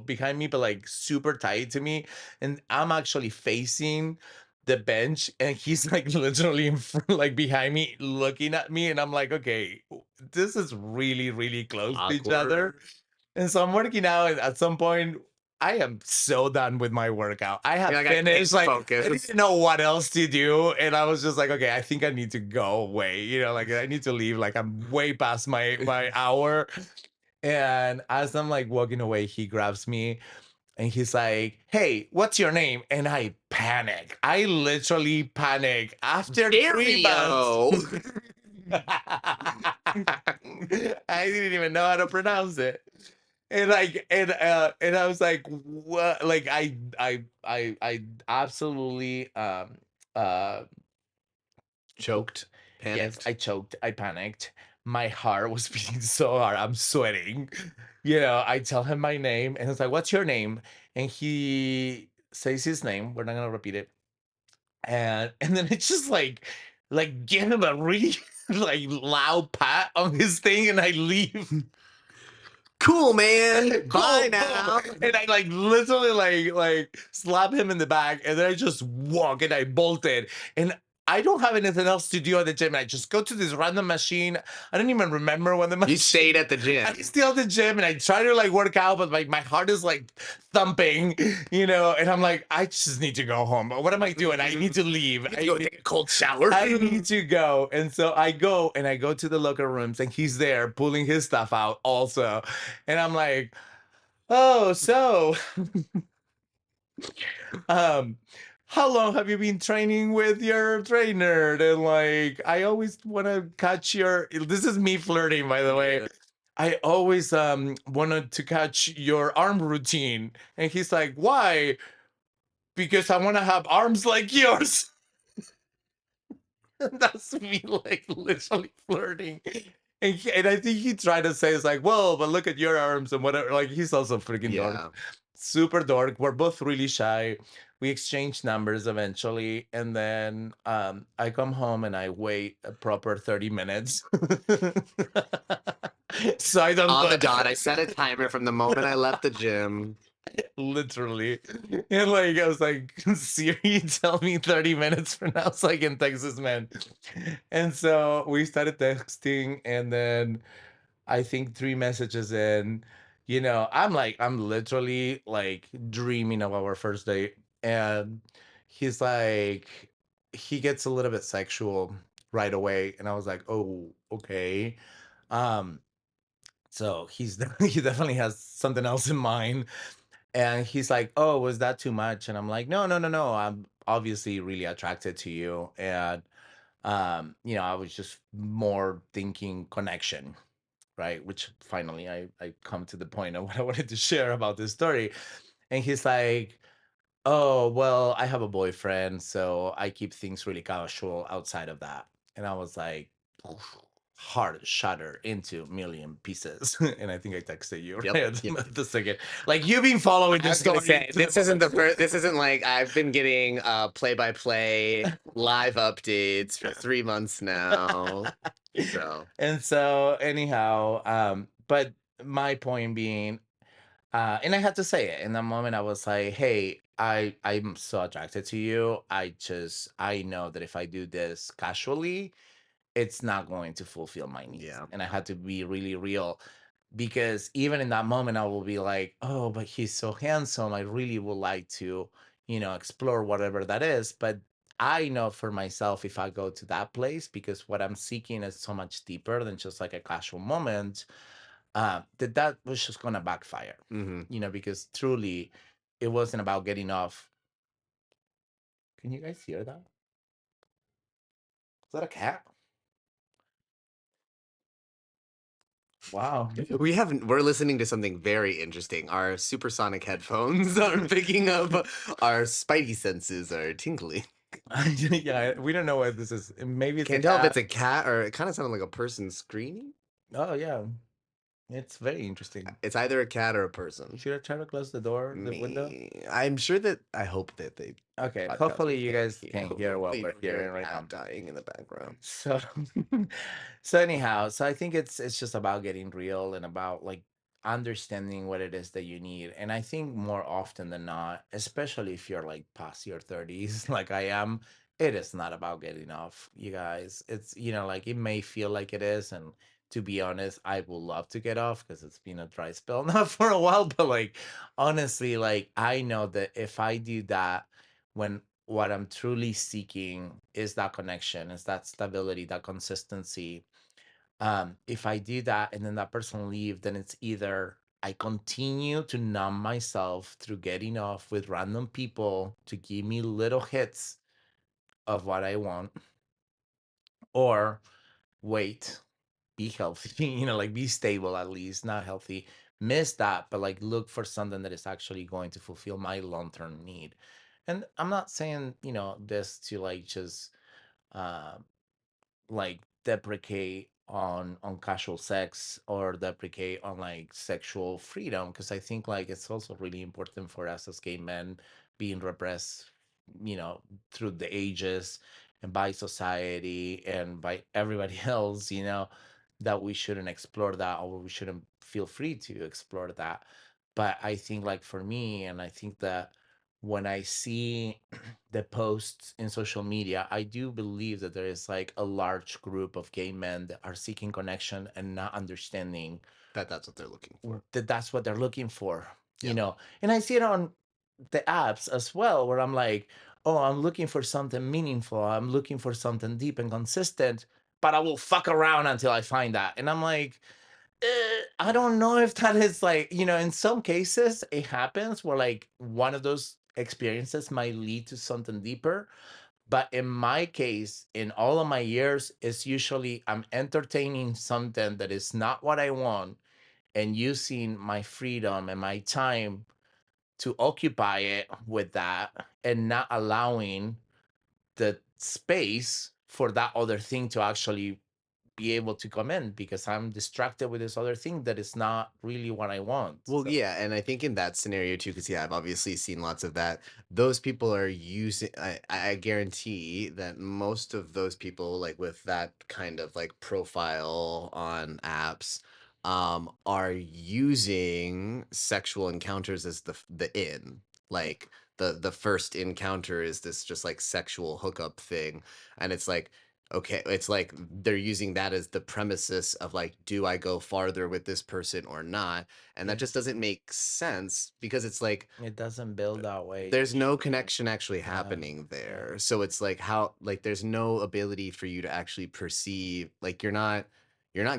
behind me, but like super tight to me, and I'm actually facing the bench and he's like literally in front, like behind me looking at me, and I'm like, okay, this is really really close to each other. Awkward. And so I'm working out, and at some point, I am so done with my workout. I have You're like, I finished. can't Like I focus. didn't know what else to do, and I was just like, okay, I think I need to go away. Like I need to leave. Like I'm way past my hour. And as I'm like walking away, he grabs me and he's like, "Hey, what's your name?" And I panic. I literally panic after 3 months. Dario. I didn't even know how to pronounce it. And I was like, what? Like I absolutely uh Choked, yes, panicked. I choked, I panicked. My heart was beating so hard. I'm sweating. I tell him my name and it's like, "What's your name?" And he says his name. We're not gonna repeat it. And then it's just like give him a really like loud pat on his thing and I leave. Cool, man. Bye Cool, boom. now. And I like literally like slap him in the back and then I just walk and I bolted. And I don't have anything else to do at the gym. I just go to this random machine. I don't even remember when the You machine. stayed at the gym. I still at the gym and I try to like work out, but like my heart is like thumping, and I'm like, I just need to go home. But what am I doing? I need to leave. You go take a cold shower. I need to go. And so I go and I go to the locker rooms and he's there pulling his stuff out also. And I'm like, "Oh, so um how long have you been training with your trainer?" And like, "I always want to catch your," this is me flirting, by the way. Yeah. "I always wanted to catch your arm routine." And he's like, "Why?" because I want to have arms like yours. That's me, like literally flirting. And I think he tried to say, it's like, well, but look at your arms and whatever. Like, he's also freaking dork, Yeah. super dork. We're both really shy. We exchange numbers eventually. And then I come home and I wait a proper 30 minutes. So I don't On go. the dot. I set a timer from the moment I left the gym. Literally. And like I was like, Siri, tell me 30 minutes from now so I can text this man. And so we started texting, and then I think 3 messages in, I'm literally like dreaming of our first date. And he's like, he gets a little bit sexual right away. And I was like, oh, okay. Um, so he definitely has something else in mind. And he's like, "Oh, was that too much?" And I'm like, "No, no, no, no. I'm obviously really attracted to you." And I was just more thinking connection, right? Which finally I come to the point of what I wanted to share about this story. And he's like, "Oh, well, I have a boyfriend, so I keep things really casual outside of that." And I was like, "Oof," heart shatter into a million pieces. And I think I texted you right Yep. at Yep. the second. Like, you've been following I this was gonna story say to the this isn't the bottom. first. This isn't like I've been getting play by play live updates for 3 months now. So And so anyhow, but my point being, and I had to say it in that moment. I was like, "Hey, I'm so attracted to you. I know that if I do this casually, it's not going to fulfill my needs." yeah. And I had to be really real, because even in that moment, I will be like, "Oh, but he's so handsome. I really would like to, explore whatever that is." But I know for myself, if I go to that place, because what I'm seeking is so much deeper than just like a casual moment, that was just gonna backfire, Hmm. because truly, it wasn't about getting off. Can you guys hear that? Is that a cat? Wow. We're listening to something very interesting. Our supersonic headphones are picking up our spidey senses are tingling. Yeah, we don't know what this is. Maybe it's a Can't tell if cat. it's a cat or it kind of sounded like a person screaming. Oh yeah, it's very interesting. It's either a cat or a person. Should I try to close the door, the window? I'm sure that I hope that they Okay, podcast hopefully we you can't guys hear. can hear what Hopefully you we're don't hear a hearing right now. cat dying in the background. So so anyhow, so I think it's just about getting real and about like understanding what it is that you need. And I think more often than not, especially if you're like past your 30s like I am, it is not about getting off, you guys. It's, like, it may feel like it is, and to be honest, I would love to get off because it's been a dry spell now for a while. But like, honestly, like, I know that if I do that, when what I'm truly seeking is that connection, is that stability, that consistency. If I do that and then that person leave, then it's either I continue to numb myself through getting off with random people to give me little hits of what I want, or wait, be healthy, like be stable, at least not healthy, miss that, but like look for something that is actually going to fulfill my long-term need. And I'm not saying, this to like just uh, like deprecate on casual sex or deprecate on like sexual freedom, because I think like it's also really important for us as gay men being repressed, you know through the ages, and by society and by everybody else, that we shouldn't explore that, or we shouldn't feel free to explore that. But I think like for me, and I think that when I see the posts in social media, I do believe that there is like a large group of gay men that are seeking connection and not understanding That's what they're looking for. that that's what they're looking for, Yeah. And I see it on the apps as well, where I'm like, oh, I'm looking for something meaningful. I'm looking for something deep and consistent, but I will fuck around until I find that. And I'm like, I don't know if that is like, in some cases it happens where like one of those experiences might lead to something deeper. But in my case, in all of my years, it's usually I'm entertaining something that is not what I want and using my freedom and my time to occupy it with that and not allowing the space for that other thing to actually be able to come in because I'm distracted with this other thing that is not really what I want. Well, So yeah, and I think in that scenario too, because yeah, I've obviously seen lots of that. Those people are using. I guarantee that most of those people, like with that kind of like profile on apps, are using sexual encounters as the in. Like the first encounter is this just like sexual hookup thing, and it's like. Okay, it's like they're using that as the premises of like, do I go farther with this person or not? And that yeah, just doesn't make sense because it's like it doesn't build that way there's no usually. connection actually Yeah, happening yeah. there. So it's like how like there's no ability for you to actually perceive like you're not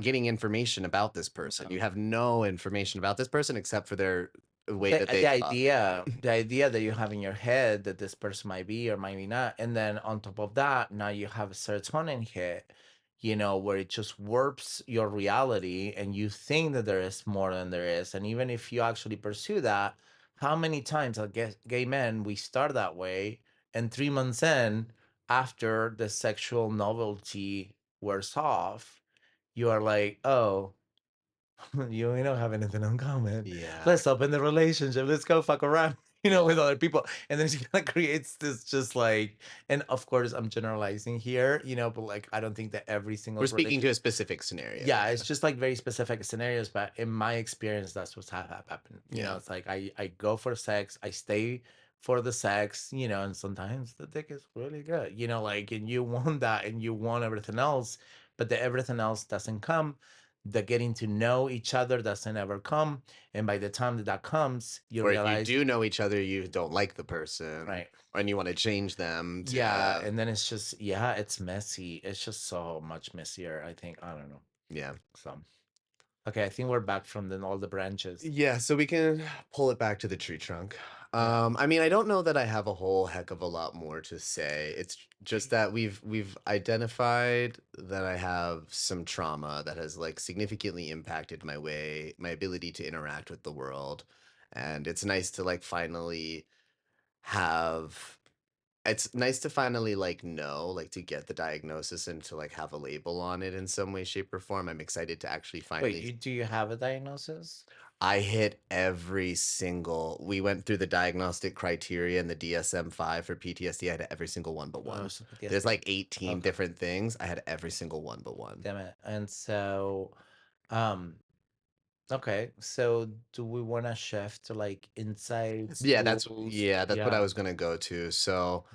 getting information about this person. No. You have no information about this person except for their way that The they talk. idea that you have in your head that this person might be or might be not, and then on top of that, now you have a serotonin hit, where it just warps your reality, and you think that there is more than there is, and even if you actually pursue that, how many times I guess gay men we start that way, and 3 months in, after the sexual novelty wears off, you are like, oh. You we don't have anything in common. Yeah. Let's open the relationship. Let's go fuck around, with other people. And then she kind of creates this just like, and of course I'm generalizing here, but like I don't think that every single We're speaking to a specific scenario. yeah, it's Yeah. just like very specific scenarios, but in my experience, that's what's happened. Yeah. It's like I go for sex, I stay for the sex, and sometimes the dick is really good, like, and you want that and you want everything else, but the everything else doesn't come. The getting to know each other doesn't ever come, and by the time that comes, you Or if you realize, do know each other, you don't like the person right? and you want to change them to Yeah, and then it's just yeah, it's messy. It's just so much messier. I think I don't know. yeah. So. Okay, I think we're back from all the branches. Yeah, so we can pull it back to the tree trunk. Yeah. I mean, I don't know that I have a whole heck of a lot more to say. It's just that we've identified that I have some trauma that has like significantly impacted my ability to interact with the world. And it's nice to like finally have it's nice to finally like know, like to get the diagnosis and to like have a label on it in some way, shape, or form. I'm excited to actually Wait, finally do you have a diagnosis? I hit every single we went through the diagnostic criteria and the DSM-5 for PTSD. I had every single one but Oh, one. so There's PTSD. like 18 Okay, different things. I had every single one but one. damn it. And so, um, okay. So, do we want to shift to like insights, tools? That's what I Yeah. was gonna go to. So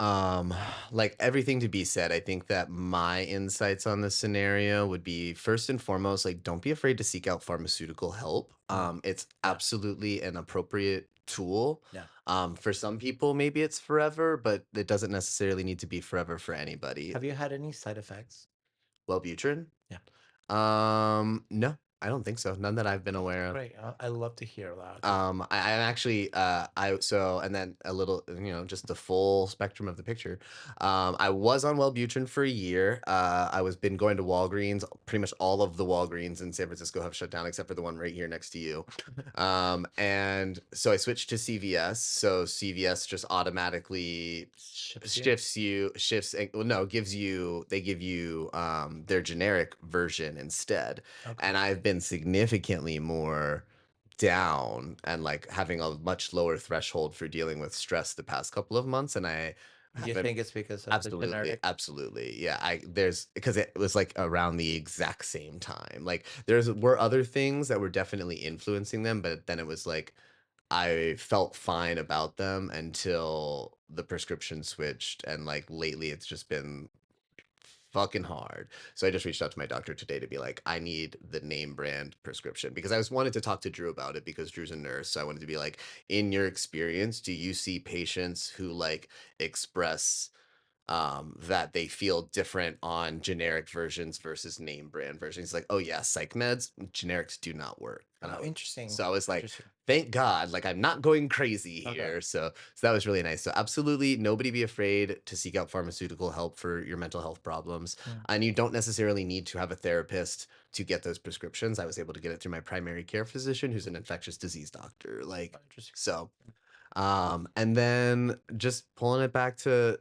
Um, like everything to be said, I think that my insights on this scenario would be first and foremost, like don't be afraid to seek out pharmaceutical help. Mm, It's yeah. absolutely an appropriate tool. Yeah. For some people, maybe it's forever, but it doesn't necessarily need to be forever for anybody. Have you had any side effects? Wellbutrin? Yeah. No, I don't think so. None that I've been Oh, aware of. great. I love to hear that. I'm actually, I so and then a little, just the full spectrum of the picture. I was on Wellbutrin for a year. I was been going to Walgreens. Pretty much all of the Walgreens in San Francisco have shut down except for the one right here next to you. And so I switched to CVS. So CVS just automatically Ships you? shifts you shifts well, no gives you they give you their generic version instead, Okay. and I've been significantly more down and like having a much lower threshold for dealing with stress the past couple of months, and I Do you haven't. think it's because of the Absolutely, generic? absolutely. Yeah, I there's because it was like around the exact same time. Like there's were other things that were definitely influencing them, but then it was like I felt fine about them until the prescription switched, and like lately it's just been fucking hard. So I just reached out to my doctor today to be like, I need the name brand prescription because I was wanted to talk to Drew about it because Drew's a nurse. So I wanted to be like, in your experience, do you see patients who like express that they feel different on generic versions versus name brand versions. He's like, oh yeah, psych meds, generics do not work. And Oh, interesting. I was like, Interesting. thank God, like I'm not going crazy Okay. here. So that was really nice. So absolutely nobody be afraid to seek out pharmaceutical help for your mental health problems. Mm. And you don't necessarily need to have a therapist to get those prescriptions. I was able to get it through my primary care physician, who's an infectious disease doctor. Oh, Like, interesting. so and then just pulling it back to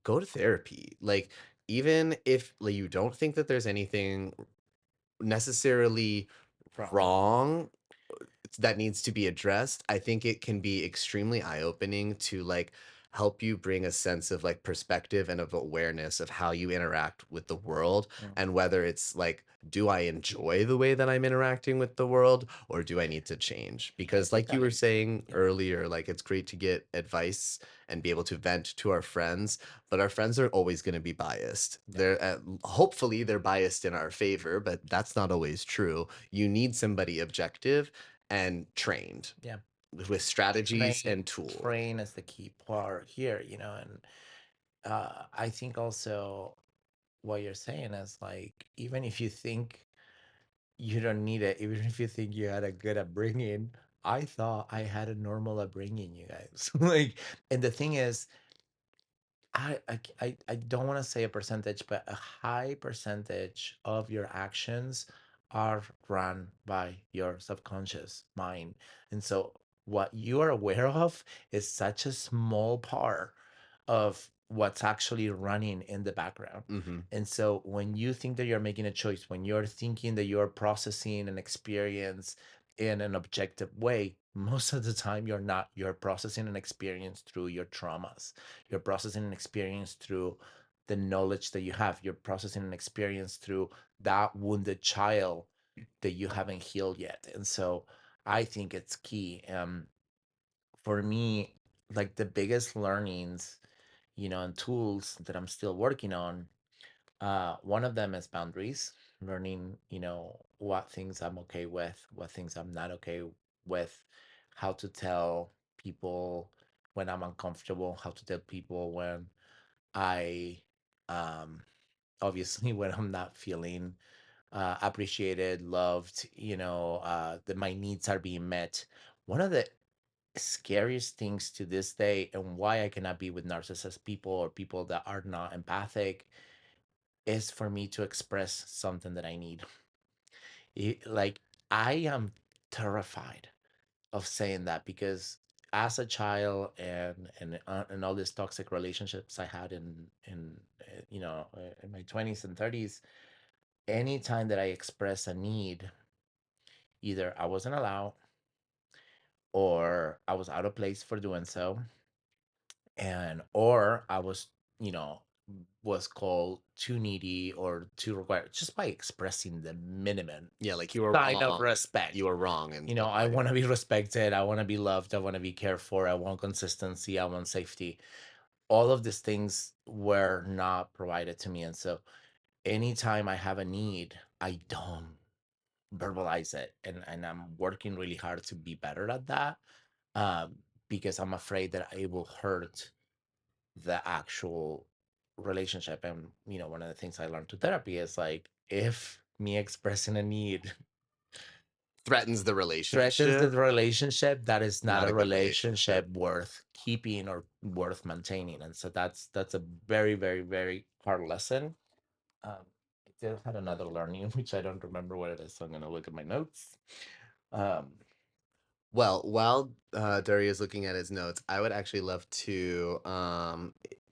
go to therapy. Like, even if like you don't think that there's anything necessarily Wrong. wrong that needs to be addressed, I think it can be extremely eye-opening to like help you bring a sense of like perspective and of awareness of how you interact with the world, Mm. and whether it's like, do I enjoy the way that I'm interacting with the world, or do I need to change? I Because think like you that were saying yeah, earlier, like it's great to get advice and be able to vent to our friends, but our friends are always going to be biased. yeah, They're hopefully they're biased in our favor, but that's not always true. You need somebody objective and trained yeah. with strategies Train and tools. train is the key part here, you know, and I think also what you're saying is like even if you think you don't need it, even if you think you had a good upbringing, I thought I had a normal upbringing, you guys. Like, and the thing is, I don't want to say a percentage, but a high percentage of your actions are run by your subconscious mind. And so what you are aware of is such a small part of what's actually running in the background. Hmm. And so when you think that you're making a choice, when you're thinking that you're processing an experience in an objective way, most of the time you're not. You're processing an experience through your traumas. You're processing an experience through the knowledge that you have. You're processing an experience through that wounded child that you haven't healed yet. And so I think it's key. For me, like the biggest learnings, you know, and tools that I'm still working on, one of them is boundaries, learning, you know, what things I'm okay with, what things I'm not okay with, how to tell people when I'm uncomfortable, how to tell people when I, um, obviously, when I'm not feeling appreciated, loved, you know, that my needs are being met. One of the scariest things to this day, and why I cannot be with narcissist people or people that are not empathic, is for me to express something that I need. Like, I am terrified of saying that because as a child and all these toxic relationships I had in my 20s and 30s, anytime that I express a need, either I wasn't allowed or I was out of place for doing so, and or I was, you know, was called too needy or too required just by expressing the minimum Yeah, like you were sign of wrong. respect. You were wrong in You know, some I way. want to be respected, I want to be loved, I want to be cared for, I want consistency, I want safety. All of these things were not provided to me. And so anytime I have a need, I don't verbalize it. And I'm working really hard to be better at that, um, because I'm afraid that it will hurt the actual relationship. And, you know, one of the things I learned through therapy is like, if me expressing a need Threatens the threatens the relationship. relationship, that is not Not a a good relationship. relationship worth keeping or worth maintaining. And so that's a very, very, very hard lesson. I did had another learning, which I don't remember what it is, so I'm gonna look at my notes. Um, Well, while Dari is looking at his notes, I would actually love to,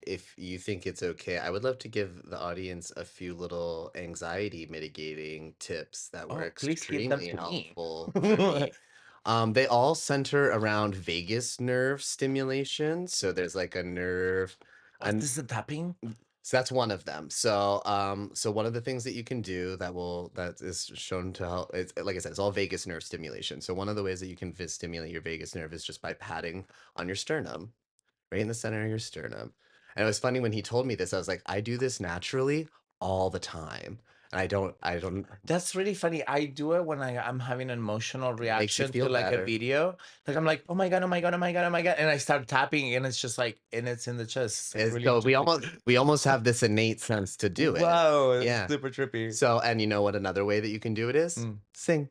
if you think it's okay, I would love to give the audience a few little anxiety mitigating tips that were oh, please give them extremely to me. helpful for me. They all center around vagus nerve stimulation. So there's like a nerve, What and is the tapping? so that's one of them. So one of the things that you can do that is shown to help, it's like I said, it's all vagus nerve stimulation. So one of the ways that you can stimulate your vagus nerve is just by patting on your sternum, right in the center of your sternum. And it was funny when he told me this, I was like, I do this naturally all the time. I don't That's really funny. I do it when I'm having an emotional makes you reaction to feel like a better. video. Like I'm like, oh my god, oh my god, oh my god, oh my god, and I start tapping, and it's just like, and it's in the chest. It's like really So just like, we almost have this innate sense to do it. wow, it's Yeah. super trippy. So, and you know what another way that you can do it is? Mm. Sing.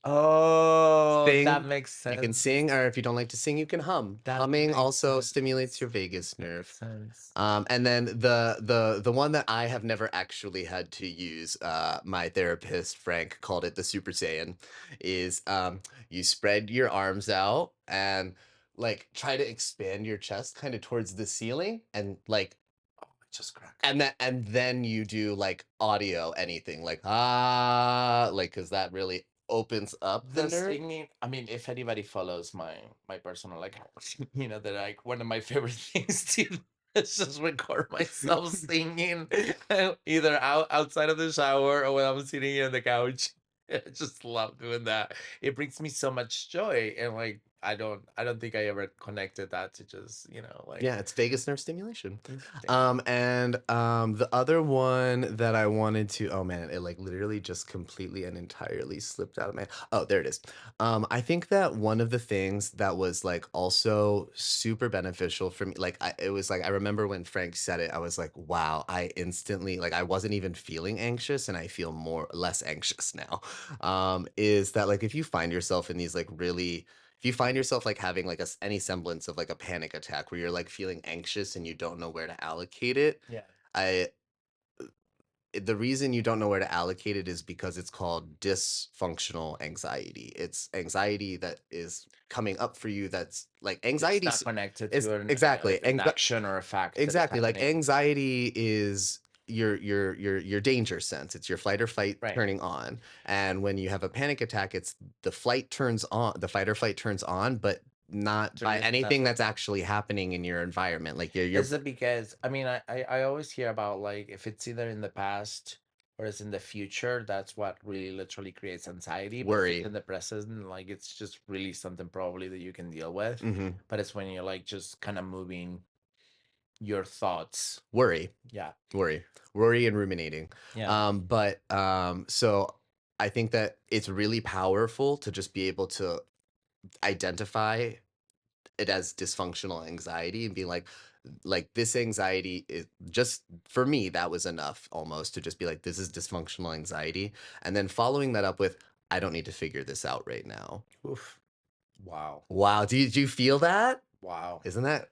Oh, that Sing. makes You can sense. sing, or if you don't like to sing, you can hum. That Humming makes also sense. stimulates your vagus Makes nerve. sense. And then the one that I have never actually had to use, my therapist Frank called it the Super Saiyan, is you spread your arms out and like try to expand your chest kind of towards the ceiling and like Just crack. and then you do like audio anything like ah like because that really opens up the The nerve. singing, I mean, if anybody follows my personal account, that like one of my favorite things to do is just record myself singing, either outside of the shower or when I'm sitting on the couch. I just love doing that. It brings me so much joy, and like I don't think I ever connected that to just like Yeah, it's vagus nerve stimulation. interesting. And the other one that I wanted to, oh man, it like literally just completely and entirely slipped out of my, oh, there it is. I think that one of the things that was like also super beneficial for me, like it was like I remember when Frank said it, I was like, wow, I instantly like I wasn't even feeling anxious and I feel more less anxious now. Is that like if you find yourself in these like really if you find yourself like having like any semblance of like a panic attack where you're like feeling anxious and you don't know where to allocate it, Yeah, I the reason you don't know where to allocate it is because it's called dysfunctional anxiety. It's anxiety that is coming up for you that's like it's anxiety not connected is to exactly an action or a fact that is exactly like happening. anxiety is your danger sense. It's your flight or fight Right. turning on. And when you have a panic attack, it's the fight or flight turns on, but not There by is anything nothing. that's actually happening in your environment. Like your Is it because I mean I always hear about like if it's either in the past or it's in the future, that's what really literally creates anxiety. But if it's worry. in the present, like it's just really something probably that you can deal with. Hmm. But it's when you're like just kind of moving your thoughts. Worry. Yeah. Worry. Worry and ruminating. Yeah. But so I think that it's really powerful to just be able to identify it as dysfunctional anxiety and be like this anxiety is just for me that was enough almost to just be like this is dysfunctional anxiety and then following that up with I don't need to figure this out right now. Oof. Wow. Wow, did you feel that? Wow. Isn't that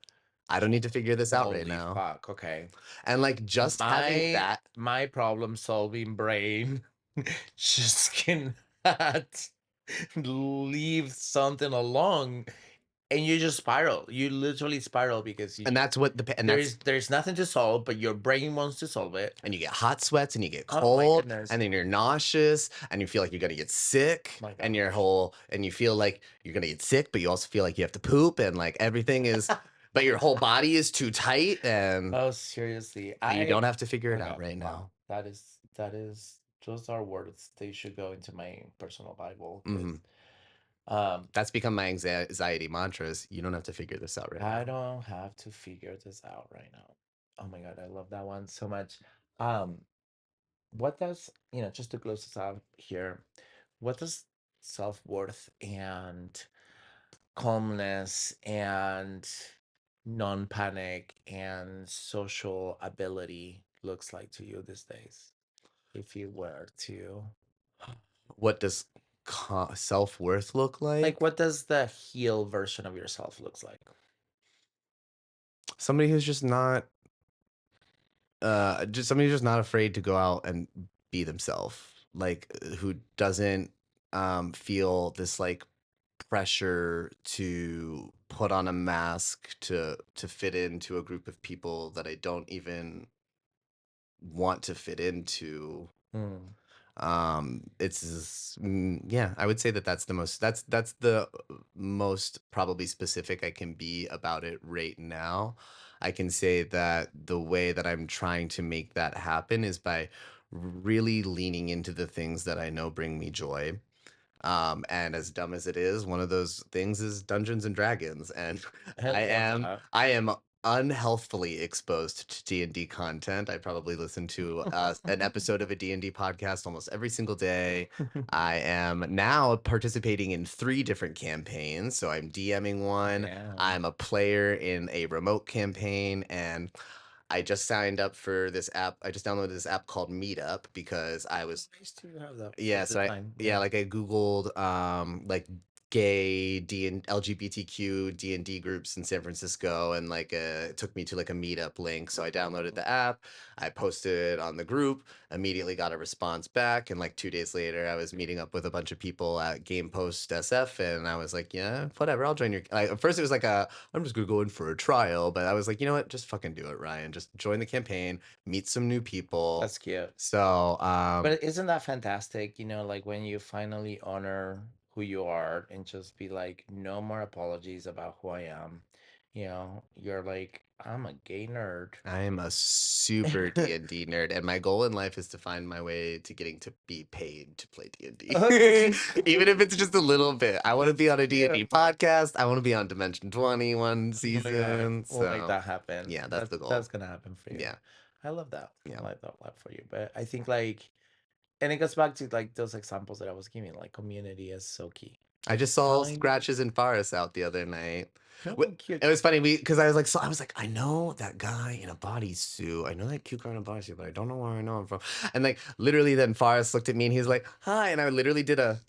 I don't need to figure this out right Holy now. fuck. Okay. And like just having My that my problem solving brain just cannot leave something alone, and you just spiral. You literally spiral because and that's what the and that's there's nothing to solve, but your brain wants to solve it. and you get hot sweats and you get Oh my cold goodness. and then you're nauseous and you feel like you're going to get sick My and your gosh. whole and you feel like you're going to get sick but you also feel like you have to poop and like everything is but your whole body is too tight Oh, seriously. and you don't have to figure it Okay. out right Wow. now. That is those are words. They should go into my personal Bible because Mhm. um That's become my anxiety mantras. You don't have to figure this out right I now. don't have to figure this out right now. Oh my God, I love that one so much. Um, what does, just to close this out here, what does self-worth and calmness and non-panic and social ability looks like to you these days? If you were to, What does self-worth look like, like? what does the heal version of yourself looks like? Somebody who's just somebody who's just not afraid to go out and be themselves, like who doesn't feel this like pressure to put on a mask to fit into a group of people that I don't even want to fit into. Hmm. Yeah, I would say that that's the most probably specific I can be about it right now. I can say that the way that I'm trying to make that happen is by really leaning into the things that I know bring me joy. And as dumb as it is, one of those things is Dungeons and Dragons. And I love that. I am unhealthfully exposed to D&D content. I probably listen to an episode of a D&D podcast almost every single day. I am now participating in 3 different campaigns. So I'm DMing one, Damn. I'm a player in a remote campaign, and I just signed up for this app. I just downloaded this app called Meetup because I was Nice to have that yeah, at the so time. Yeah. like I Googled like gay D and LGBTQ D&D groups in San Francisco, and like it took me to like a meetup link. So I downloaded the app, I posted it on the group, immediately got a response back, and like 2 days later I was meeting up with a bunch of people at Game Post SF, and I was like, yeah, whatever, I'll join your like, at first it was like I'm just gonna go in for a trial, but I was like, you know what, just fucking do it, Ryan. Just join the campaign, meet some new people. That's cute. So But isn't that fantastic? Like when you finally honor who you are and just be like, no more apologies about who I am. You're like, I'm a gay nerd. I am a super D&D nerd, and my goal in life is to find my way to getting to be paid to play D&D. Okay. Even if it's just a little bit. I want to be on a Yeah. D&D podcast. I want to be on Dimension 20 one Oh my God. season. We'll make So, that happen. yeah, that's That's the goal. that's gonna happen for you. Yeah. I love that. I Yeah. like that a lot for you. But I think like, and it goes back to like those examples that I was giving, like community is so key. I Like just saw find Scratches and Forest out the other night. oh cute. It was funny because I was like, so I was like, I know that guy in a bodysuit. I know that cute guy in a bodysuit, but I don't know where I know him from. And like literally, then Forrest looked at me and he's like, "Hi," and I literally did a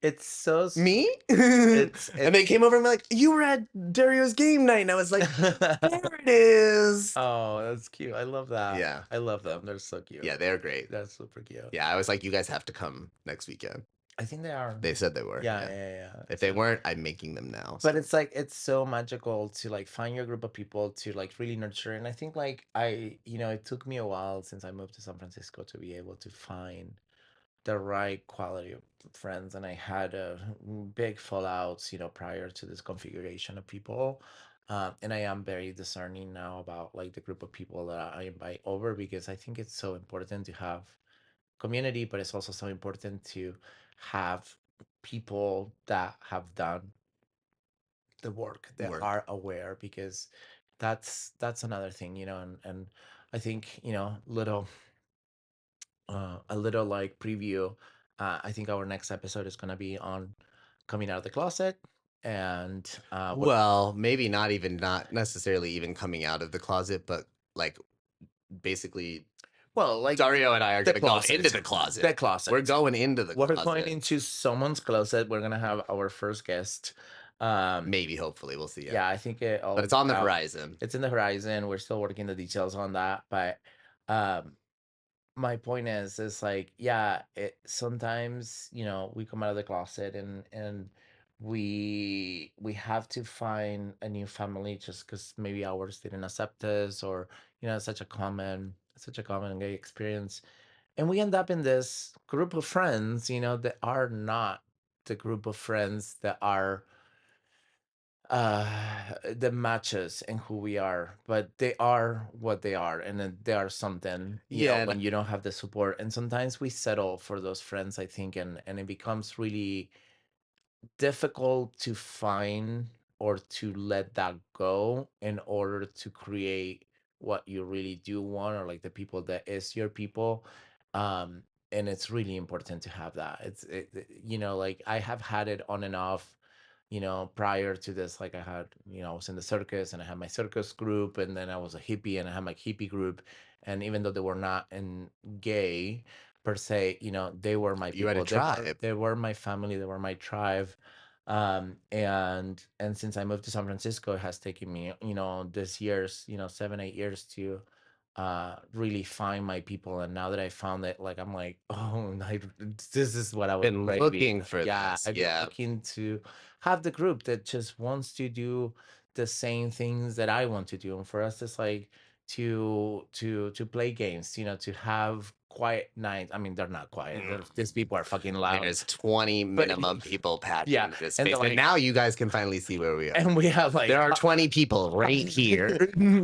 It's so me, it's and they came over and were like, "You were at Dario's game night," and I was like, "There it is." Oh, that's cute. I love that. Yeah, I love them. They're so cute. yeah, they're great. That's super cute. Yeah, I was like, "You guys have to come next weekend." I think they are. They said they were. Yeah, Yeah. yeah, yeah. If they weren't, I'm making them now. But So. it's like it's so magical to like find your group of people to like really nurture. And I think like it took me a while since I moved to San Francisco to be able to find the right quality of friends. And I had a big fallouts, prior to this configuration of people. And I am very discerning now about like the group of people that I invite over because I think it's so important to have community, but it's also so important to have people that have done the work, that Work. are aware, because that's another thing, and I think, a little like preview. I think our next episode is gonna be on coming out of the closet, and Well, maybe not necessarily even coming out of the closet, but like basically well, like Dario and I are the gonna go closet, into the closet. the closet. We're going into the We're going closet. into someone's closet. We're gonna have our first guest. Maybe, hopefully, we'll see. Yeah, I think it all But it's on the out. horizon. It's in the horizon. We're still working the details on that, but um my point is like, yeah, it sometimes, we come out of the closet, and we have to find a new family just because maybe ours didn't accept us, or it's such a common gay experience, and we end up in this group of friends, that are not the group of friends that are the matches and who we are, but they are what they are, and then they are something, Yeah, and when you don't have the support, and sometimes we settle for those friends, I think, and it becomes really difficult to find or to let that go in order to create what you really do want, or like the people that is your people. um and it's really important to have that. Like I have had it on and off, prior to this. Like I was in the circus, and I had my circus group, and then I was a hippie, and I had my hippie group, and even though they were not in gay per se, they were my you had a people. tribe. They were my family. They were my tribe. And since I moved to San Francisco, it has taken me, this years, 7, 8 years to really find my people. And now that I found it, like I'm like, oh, this is what I was Been craving. looking for Yeah, this. I've been Yeah. looking to have the group that just wants to do the same things that I want to do. And for us, it's like to play games, to have quiet nights. I mean, they're not quiet. These people are fucking loud. There's 20 But minimum people packed yeah, into this and space. they're But like, now you guys can finally see where we are. and we have like There are 20 people right here.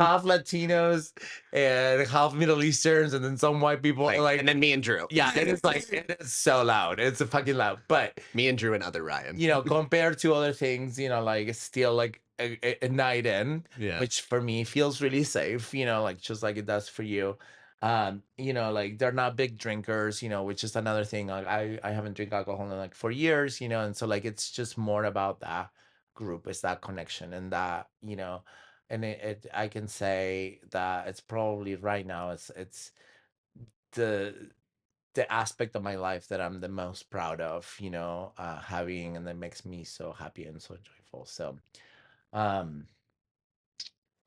half Latinos and half Middle Easterns, and then some white people. Like, and then me and Drew. yeah, and it's like it is so loud. It's a fucking loud. But Me and Drew and other Ryan. compared to other things, like it's still like a night in, Yeah. which for me feels really safe, like just like it does for you. Like they're not big drinkers, which is another thing. Like I haven't drank alcohol in like 4 years, and so like it's just more about that group, it's that connection and that, and I can say that it's probably right now it's the aspect of my life that I'm the most proud of, having, and that makes me so happy and so joyful. So, um,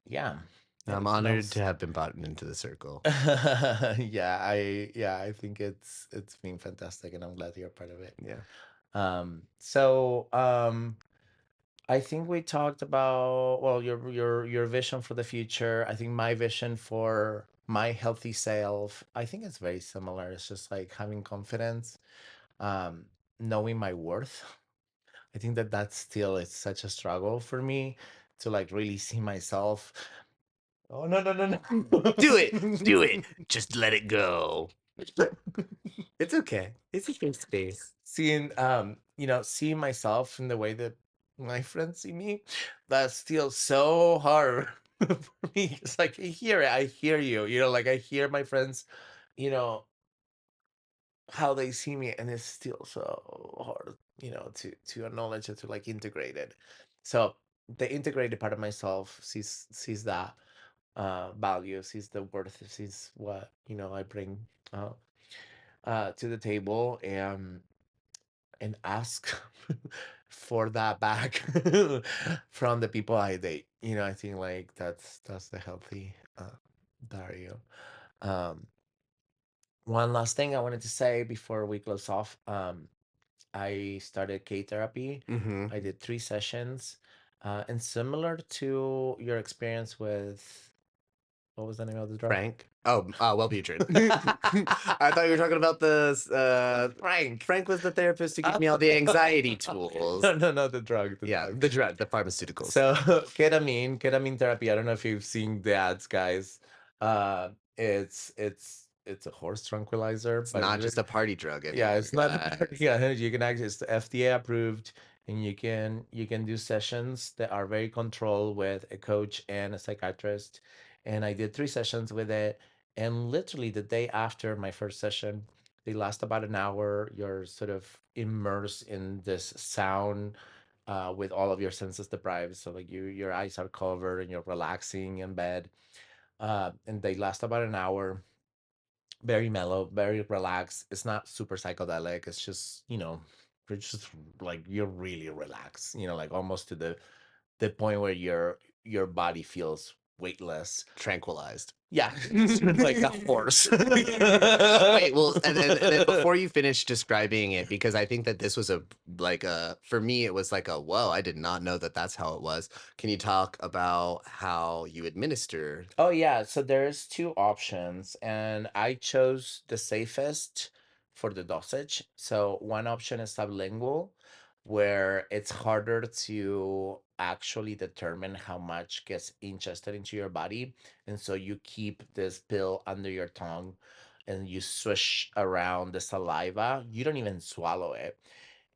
yeah. I'm Anything honored to else? have been brought into the circle. Yeah, I think it's been fantastic, and I'm glad you're part of it. Yeah. So I think we talked about, well, your vision for the future. I think my vision for my healthy self, I think it's very similar. It's just like having confidence, um, knowing my worth. I think that that's still it's such a struggle for me to like really see myself. Oh no, no, no, Do it. Do no. it. Just let it go. It's okay. It's a safe space. Seeing myself in the way that my friends see me, that's still so hard for me. It's like I hear it, I hear you, like I hear my friends, you know, how they see me, and it's still so hard, to acknowledge it, to like integrate it. So the integrated part of myself sees that value, sees the worth, sees what, I bring uh to the table, and ask for that back from the people I date. I think like that's the healthy Dario. Um, One last thing I wanted to say before we close off. I started K therapy. Mm-hmm. I did 3 sessions, and similar to your experience with, what was the name of the drug? Frank. Oh, Wellbutrin. I thought you were talking about Frank. Frank was the therapist who gave me all the anxiety tools. No, no, no, the drug, the Yeah, drug. the pharmaceuticals. So ketamine therapy. I don't know if you've seen the ads, guys. It's a horse tranquilizer, It's but not just a party drug yeah, anymore, it's not a party. guys. Yeah, you can actually, it's FDA approved, and you can do sessions that are very controlled with a coach and a psychiatrist. And I did 3 sessions with it, and literally the day after my first session, they last about an hour. You're sort of immersed in this sound, with all of your senses deprived. So like your eyes are covered and you're relaxing in bed. And they last about an hour, very mellow, very relaxed. It's not super psychedelic. It's just, you're just like you're really relaxed, like almost to the point where your body feels weightless. Tranquilized. Yeah, like a horse. Wait, well, and then before you finish describing it, because I think that this was for me, it was like a, whoa, I did not know that that's how it was. Can you talk about how you administer? Oh yeah, so there's two options, and I chose the safest for the dosage. So one option is sublingual, where it's harder to actually determine how much gets ingested into your body. And so you keep this pill under your tongue and you swish around the saliva. You don't even swallow it.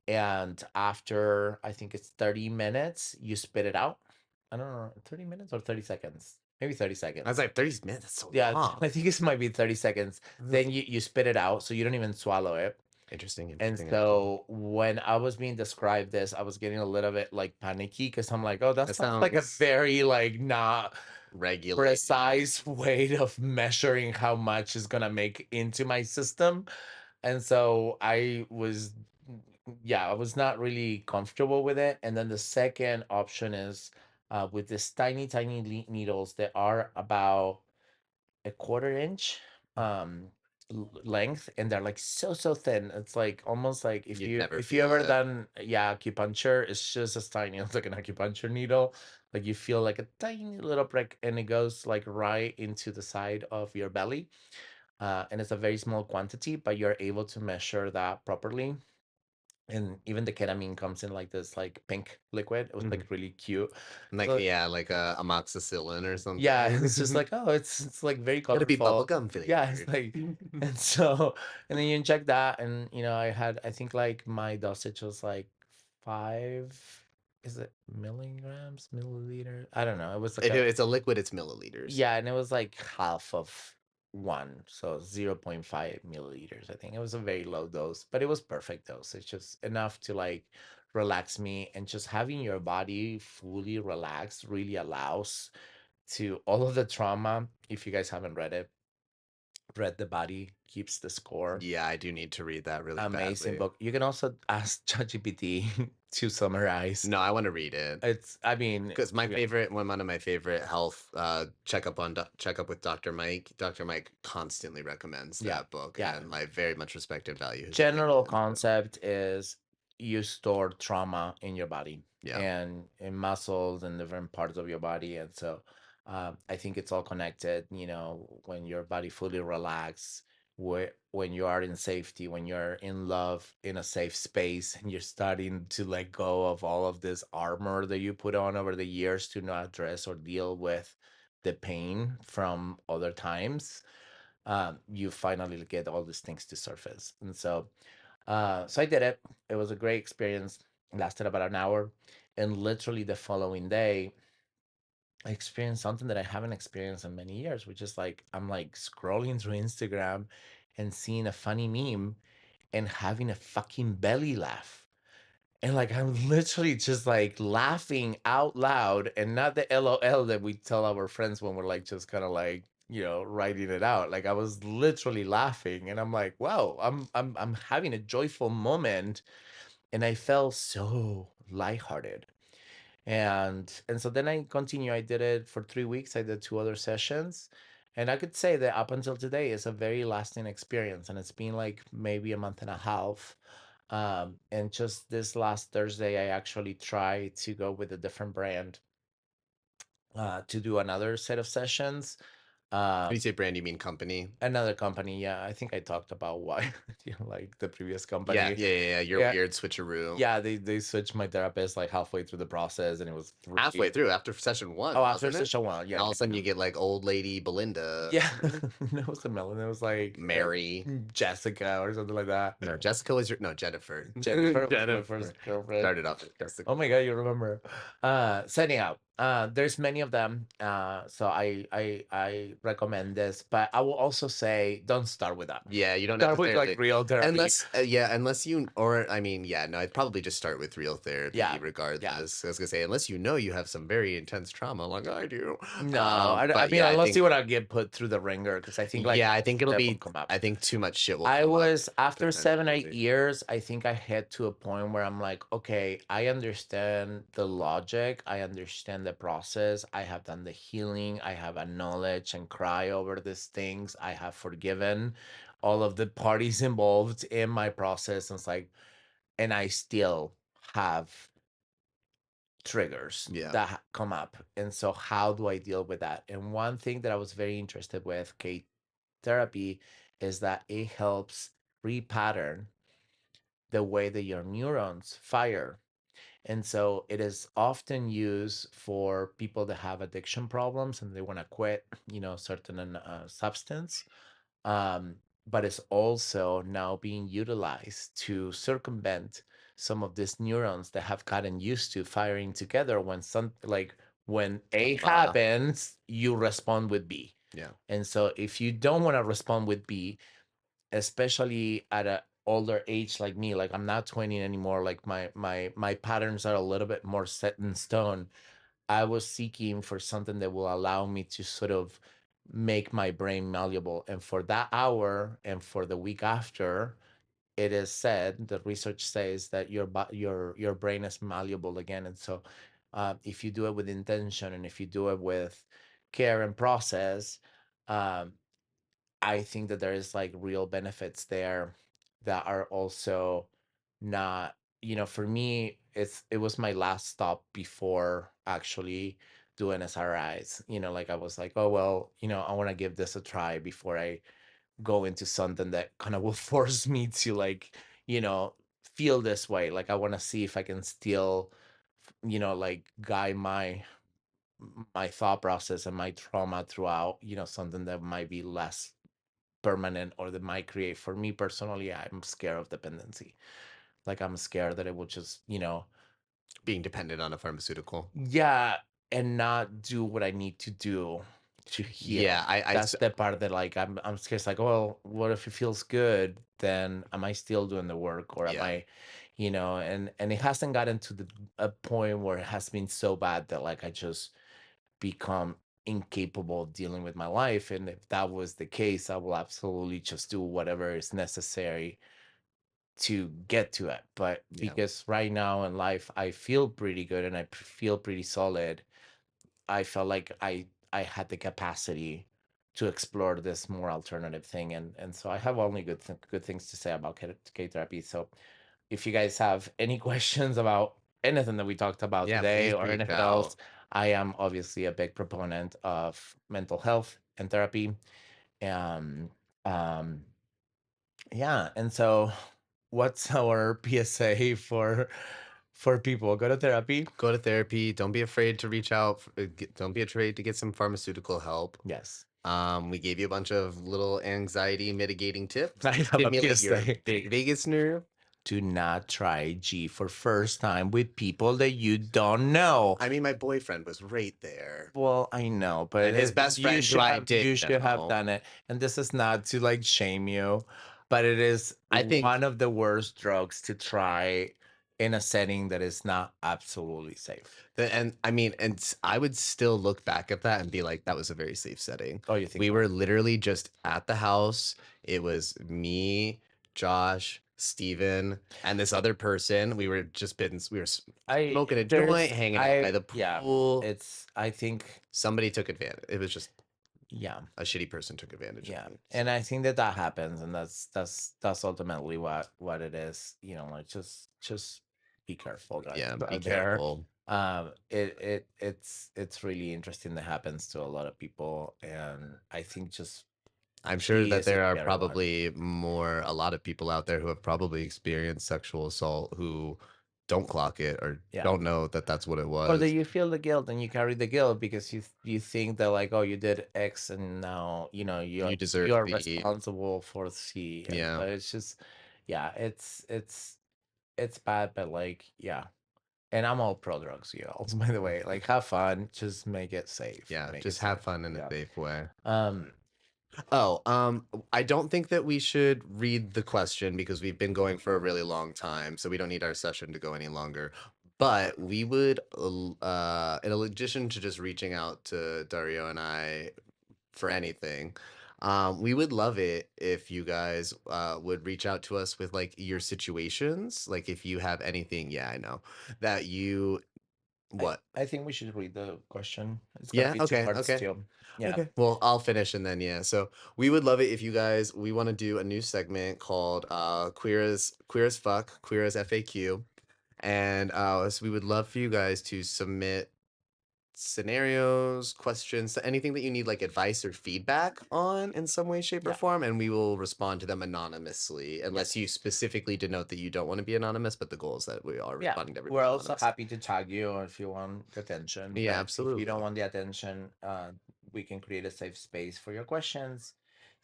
And after, I think it's 30 minutes, you spit it out. I don't know, 30 minutes or 30 seconds? Maybe 30 I was seconds. like, 30 minutes, that's so Yeah, long. I think it might be 30 seconds. That's Then you spit it out, so you don't even swallow it. interesting, And interesting. so when I was being described this, I was getting a little bit like panicky because I'm like, oh, that That sounds like a sounds very like not regulated. precise way of measuring how much is gonna make into my system. And so yeah, I was not really comfortable with it. And then the second option is, with this tiny, tiny needles that are about a quarter inch length, and they're like so thin. It's like almost like if You'd you never if you feel ever it. done, yeah, acupuncture, it's just as tiny as like an acupuncture needle. Like you feel like a tiny little prick, and it goes like right into the side of your belly. And it's a very small quantity, but you're able to measure that properly. And even the ketamine comes in like this like pink liquid. It was like Mhm. really cute. Like, So yeah, like a amoxicillin or yeah, and it's just something. like, oh, it's like very Gotta be colorful. bubblegum Yeah, it's flavored. like, and so, and then you inject that, and I think like my dosage was like 5. is it milligrams, milliliter? I don't know. It was like If a it's a liquid, it's milliliters. yeah, and it was like half of one, so 0.5 milliliters. I think it was a very low dose, but it was perfect dose. It's just enough to like relax me, and just having your body fully relaxed really allows to all of the trauma. If you guys haven't read it, read The Body Keeps the Score. Yeah, I do need to read that really Amazing badly. book. You can also ask ChatGPT to summarize. No, I want to read it. I mean, Because my yeah, favorite one of my favorite health checkup with Dr. Mike. Dr. Mike constantly recommends yeah, that book, yeah. and I very much respect and value his General opinion. So concept is you store trauma in your body yeah, and in muscles and different parts of your body. And so I think it's all connected. When your body fully relaxes, when you are in safety, when you're in love, in a safe space, and you're starting to let go of all of this armor that you put on over the years to not address or deal with the pain from other times, you finally get all these things to surface. And so I did it. It was a great experience. It lasted about an hour. And literally the following day, I experienced something that I haven't experienced in many years, which is like I'm like scrolling through Instagram and seeing a funny meme and having a fucking belly laugh. And like I'm literally just like laughing out loud, and not the LOL that we tell our friends when we're like just kind of like, writing it out. Like I was literally laughing, and I'm like, wow, I'm having a joyful moment, and I felt so lighthearted. And so then I continue. I did it for 3 weeks. I did two other sessions. And I could say that up until today is a very lasting experience. And it's been like maybe a month and a half. And just this last Thursday, I actually tried to go with a different brand to do another set of sessions. when Uh, you say brand, you mean company? Another company, yeah, I think I talked about why, like the previous Yeah, company. yeah, yeah, yeah. Your Yeah, weird switcheroo. yeah, they switched my therapist like halfway through the process, and it was Halfway really. through, after session Oh, one, after wasn't it? session one, And yeah, all of a yeah, sudden, you get like old lady Belinda, yeah. It was a melon. It was like Mary. Jessica or something like that. No, Jessica was your no Jennifer. Jennifer was my Jennifer first girlfriend. started off as Oh Jessica. my god, you remember? Setting out. There's many of them. So I recommend this, but I will also say don't start with that. Yeah, you don't Start with like necessarily real therapy. unless you or I mean, yeah, no, I'd probably just start with real therapy Yeah, yeah. regardless. I was gonna say, unless you know you have some very intense trauma like I do. No, I But mean, yeah, I unless you think want to get put through the ringer, because I think like yeah, I think it'll that will be come up. I think too much shit will I come up was after 7, 8 potentially. years, I think I hit to a point where I'm like, okay, I understand the logic, I understand the process, I have done the healing, I have acknowledged and cry over these things, I have forgiven all of the parties involved in my process. And it's like, and I still have triggers Yeah. that come up. And so how do I deal with that? And one thing that I was very interested with K therapy is that it helps repattern the way that your neurons fire. And so it is often used for people that have addiction problems and they want to quit, certain substance. Um, but it's also now being utilized to circumvent some of these neurons that have gotten used to firing together when when A Uh, happens, you respond with B. yeah. And so if you don't want to respond with B, especially at a older age like me, like I'm not 20 anymore, like my patterns are a little bit more set in stone. I was seeking for something that will allow me to sort of make my brain malleable. And for that hour and for the week after, it is said, the research says that your brain is malleable again. And so if you do it with intention and if you do it with care and process, um, I think that there is like real benefits there that are also not, for me, it was my last stop before actually doing SRIs. Like I was like, oh well, I want to give this a try before I go into something that kind of will force me to like, you know, feel this way. Like I want to see if I can still, like guide my thought process and my trauma throughout, something that might be less permanent or that might create. For me personally, I'm scared of dependency. Like I'm scared that it will just, Being dependent on a pharmaceutical. Yeah, and not do what I need to do to heal. Yeah, That's the part that like I'm scared. It's like, well, what if it feels good? Then am I still doing the work, or am yeah, I, and it hasn't gotten to a point where it has been so bad that like I just become incapable of dealing with my life. And if that was the case, I will absolutely just do whatever is necessary to get to it. But yeah, because right now in life I feel pretty good and feel pretty solid, I felt like I had the capacity to explore this more alternative thing, and so I have only good things to say about K therapy. So if you guys have any questions about anything that we talked about yeah. today Please or reach anything out. else, I am obviously a big proponent of mental health and therapy. Um, um, yeah, and so what's our PSA for people? Go to therapy. Go to therapy. Don't be afraid to reach out. Don't be afraid to get some pharmaceutical help. Yes. We gave you a bunch of little anxiety mitigating tips I to have a stimulate your PSA. vagus nerve. Do not try G for first time with people that you don't know. I mean, my boyfriend was right there, Well, I know, but and his best you friend, who should I have did you should have know. done it. And this is not to like shame you, but it is I think one of the worst drugs to try in a setting that is not absolutely safe. that, and I mean, I would still look back at that and be like, that was a very safe setting. Oh, you think We so? were literally just at the house. It was me, Josh, Steven, and this other person. We were smoking a joint, hanging out by the Yeah, pool. I think, Somebody took advantage. It was just yeah. a shitty person took advantage of Yeah, me. and So I think that that happens, and that's ultimately what it is. Like just be careful, guys, yeah, be out there. careful. It's really interesting that happens to a lot of people, and I think just I'm sure G that is a there are scary one. probably a lot of people out there who have probably experienced sexual assault who don't clock it or Yeah, don't know that that's what it or that was. you feel the guilt and you carry the guilt because you think that like, oh, you did X and now You deserve you're the responsible for C, and yeah, so it's just, yeah, it's bad, but like, yeah. And I'm all pro drugs, by the way. Like, have fun, just make it safe. yeah, Make it just have safe. fun in a Yeah. safe way. Um, Oh, I don't think that we should read the question because we've been going for a really long time, so we don't need our session to go any longer. But we would, in addition to just reaching out to Dario and I for anything, we would love it if you guys would reach out to us with like your situations. Like if you have anything, yeah, I know that you what? I think we should read the question. It's gonna Yeah, be two okay, parts okay. too. Yeah. Okay. Well, I'll finish and then yeah. So we would love it if you guys we want to do a new segment called Queer as Fuck, Queer as FAQ. And so we would love for you guys to submit scenarios, questions, anything that you need like advice or feedback on in some way, shape, or Yeah. form, and we will respond to them anonymously, Yeah. unless you specifically denote that you don't want to be anonymous, but the goal is that we are Yeah. responding to We're everybody also anonymous. happy to tag you if you want the attention. Yeah, But if you don't absolutely. want the attention, we can create a safe space for your questions,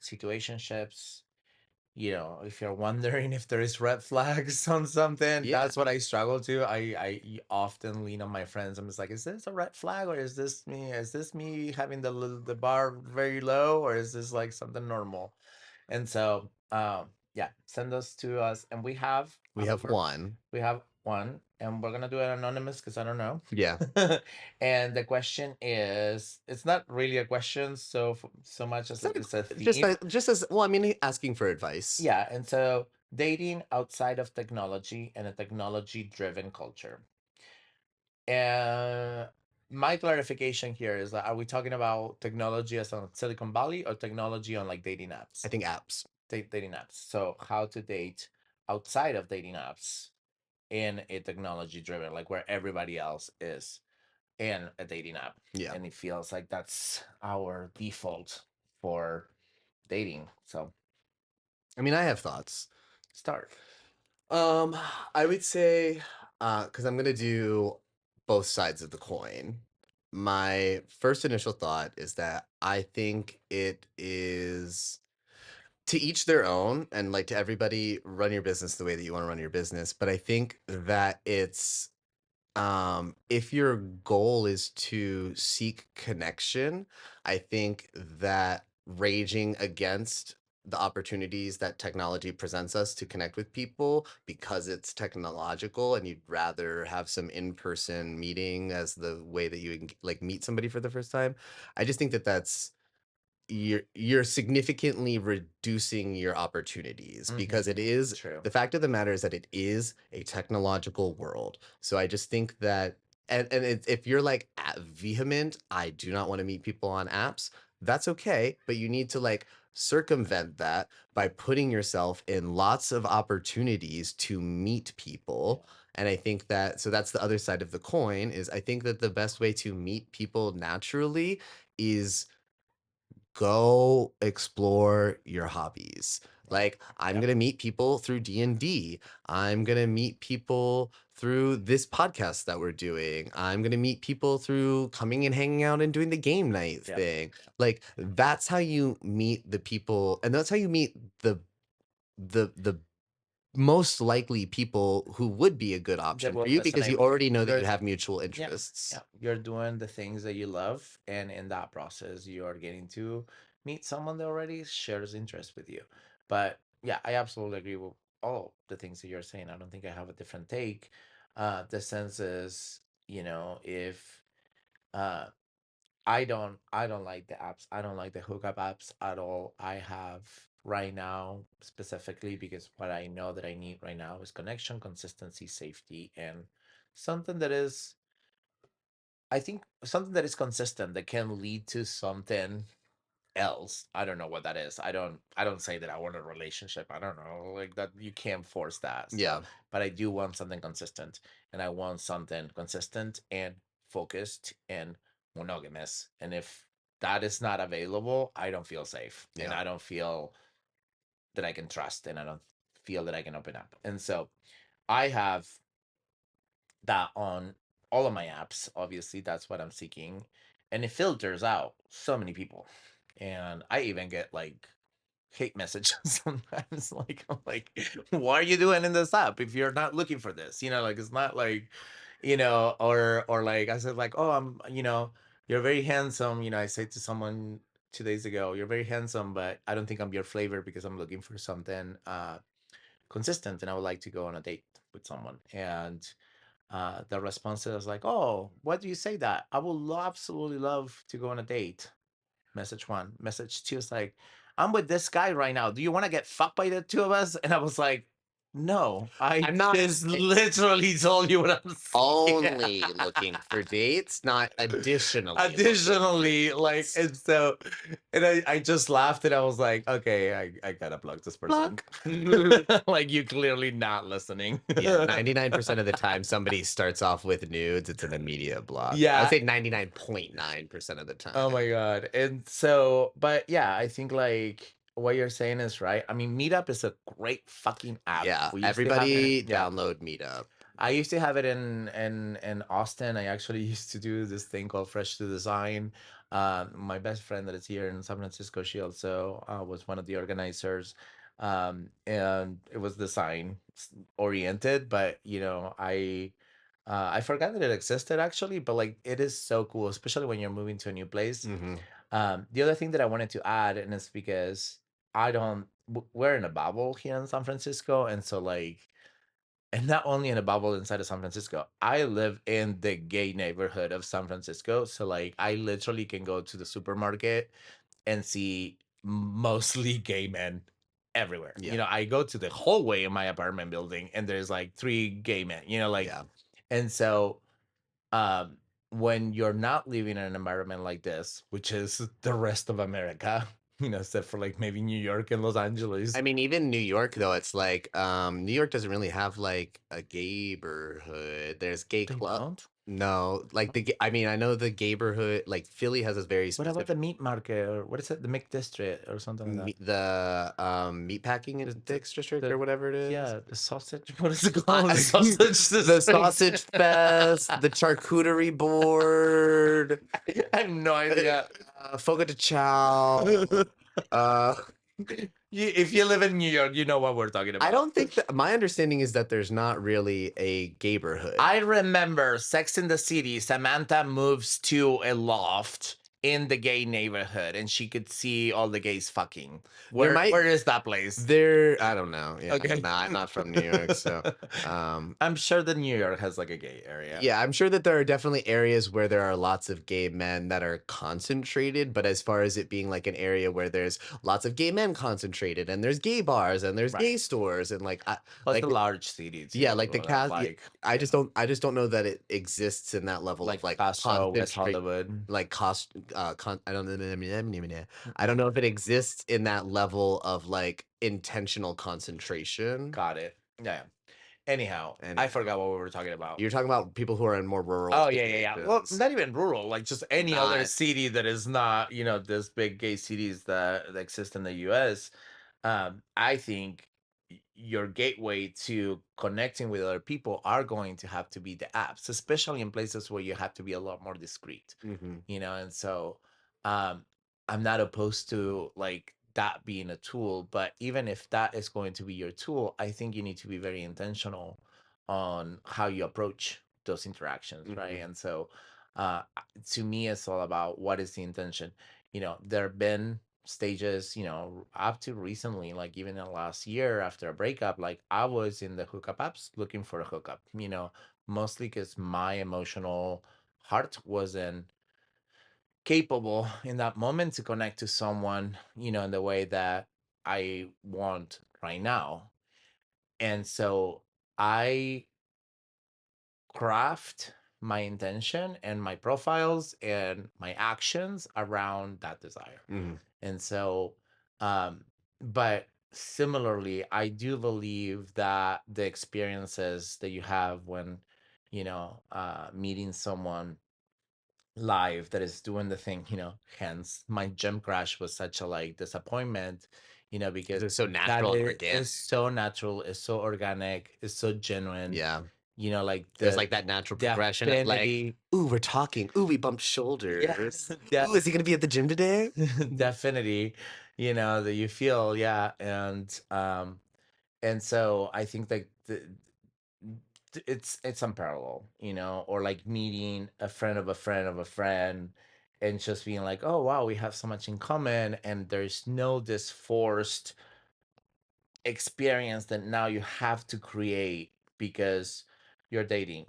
situationships. If you're wondering if there is red flags on something, Yeah. that's what I struggle to. I often lean on my friends. I'm just like, is this a red flag, or is this me? Is this me having the bar very low, or is this like something normal? And so, yeah, send those to us, and We have one. we have one, and we're gonna do it anonymous because I don't know. Yeah. And the question is, it's not really a question, so much as It's not it's a just theme. just as well, I mean, asking for advice. Yeah, and so dating outside of technology and a technology-driven culture. And my clarification here is that, are we talking about technology as on Silicon Valley or technology on like dating I apps? think apps. Dating apps. So how to date outside of dating apps in a technology-driven, like where everybody else is in a dating app, Yeah. and it feels like that's our default for dating. So I mean, I have thoughts. start. Um, I would say, because I'm gonna do both sides of the coin. My first initial thought is that I think it is to each their own, and like to everybody, run your business the way that you want to run your business. But I think that it's If your goal is to seek connection, I think that raging against the opportunities that technology presents us to connect with people because it's technological and you'd rather have some in-person meeting as the way that you like meet somebody for the first time. I just think that that's you're significantly reducing your opportunities because it is True. the fact of the matter is that it is a technological world. So I just think that if you're like vehement, I do not want to meet people on apps, that's okay, but you need to like circumvent that by putting yourself in lots of opportunities to meet Yeah. people. And I think that so that's the other side of the coin is I think that the best way to meet people naturally is go explore your hobbies. Like I'm Yep. going to meet people through D&D. I'm going to meet people through this podcast that we're doing. I'm going to meet people through coming and hanging out and doing the game night Yep. thing. Like that's how you meet the people and that's how you meet the most likely people who would be a good That option will for you because you resonate with you. already know that you You're have mutual Yeah, interests. yeah. You're doing the things that you love, and in that process, you are getting to meet someone that already shares interest with you. But yeah, I absolutely agree with all the things that you're saying. I don't think I have a different take. The sense is, if uh I don't like the apps. I don't like the hookup apps at all. I have right now specifically because what I know that I need right now is connection, consistency, safety, and something that is I think something that is consistent that can lead to something else. I don't know what that is. I don't say that I want a relationship. I don't know. Like that you can't force that. Yeah. So, but I do want something consistent. And I want something consistent and focused and monogamous. And if that is not available, I don't feel safe. And Yeah. I don't feel that I can trust and I don't feel that I can open up. And so I have that on all of my apps. Obviously, that's what I'm seeking. And it filters out so many people. And I even get like hate messages sometimes. Like, I'm like, what are you doing in this app if you're not looking for this? Like it's not like, or like I said, like, oh, you're very handsome. I said to someone 2 days ago, you're very handsome, but I don't think I'm your flavor because I'm looking for something consistent and I would like to go on a date with someone. And the response is like, "Oh, why do you say that? I would absolutely love to go on a date." Message one. Message two is like, "I'm with this guy right now. Do you want to get fucked by the two of us?" And I was like, "No, I I'm not just literally told you what I'm saying." only looking for dates, not additionally looking for Additionally, like, dates. and so, and I just laughed and I was like, "Okay, I gotta block this person." Block. Like, you clearly not listening. Yeah, 99% of the time somebody starts off with nudes, it's an immediate block. I would Yeah. say 99.9% of the Oh time. my God. And so, but yeah, I think like what you're saying is right. I mean, Meetup is a great fucking app. Yeah, We used to have it. everybody Yeah. download Meetup. I used to have it in Austin. I actually used to do this thing called Fresh to Design. My best friend that is here in San Francisco, she also was one of the organizers. And it was design oriented, but I forgot that it existed actually, but like it is so cool, especially when you're moving to a new place. Mhm. The other thing that I wanted to add, and it's because we're in a bubble here in San Francisco, and so like, and not only in a bubble inside of San Francisco, I live in the gay neighborhood of San Francisco. So like, I literally can go to the supermarket and see mostly gay men everywhere. Yeah, I go to the hallway in my apartment building, and there's like three gay men. Like, yeah. and so um, when you're not living in an environment like this, which is the rest of America, except for like maybe New York and Los Angeles, I mean, even New York though, it's like, New York doesn't really have, like, a gayborhood. There's gay they club don't. No, like, I mean, I know the gayborhood like, Philly has a very What about the specific meat market or what is it, the meat district or something like that? meatpacking The district or the whatever it is. yeah, the sausage. What is it I called? The sausage the district. sausage fest, the charcuterie board, I have no idea. Fogo de Chao, uh If you live in New York, you know what we're talking I about. don't think that my understanding is that there's not really a gayborhood. I remember Sex in the City. Samantha moves to a loft in the gay neighborhood, and she could see all the gays fucking. There might Where is that place? there I don't know. Yeah. Okay. No, I'm not from New York, so um I'm sure that New York has like a gay area. yeah, I'm sure that there are definitely areas where there are lots of gay men that are concentrated, but as far as it being like an area where there's lots of gay men concentrated and there's gay bars and there's Right. gay stores and Well, it's a like large city yeah, too. like the cast I Yeah, just don't know that it exists in that level of like like Paso, West concentrate Hollywood. like cost I don't know. I don't know if it exists in that level of like intentional concentration. Got it. Yeah. Anyhow, I Anyhow, forgot what we were talking about. you're talking about people who are in more rural Oh yeah, yeah, yeah. Well, situations. not even rural, like just any other Not city that is not, this big gay cities that exist in the US. I think your gateway to connecting with other people are going to have to be the apps, especially in places where you have to be a lot more discreet, mhm, and so um I'm not opposed to like that being a tool, but even if that is going to be your tool, I think you need to be very intentional on how you approach those interactions, right? mhm. And so to me it's all about what is the intention. There have been stages, up to recently, like even in the last year after a breakup, like I was in the hookup apps looking for a hookup, mostly because my emotional heart wasn't capable in that moment to connect to someone, in the way that I want right now. And so I craft my intention and my profiles and my actions around that desire. Mhm. And so, um, but similarly, I do believe that the experiences that you have when, meeting someone live that is doing the thing, hence my gym crash was such a like disappointment, because 'Cause it's so that natural and is organic. so natural, it's so organic, it's so genuine, Yeah. like There's, the like, that natural progression of, like, affinity. "Ooh, we're talking. Ooh, we bumped Yeah, shoulders. that Ooh, is he gonna be at the gym today?" the affinity, that you feel, yeah. And so I think that it's unparalleled, or like meeting a friend of a friend of a friend and just being like, oh wow, we have so much in common, and there's no this forced experience that now you have to create because you're dating.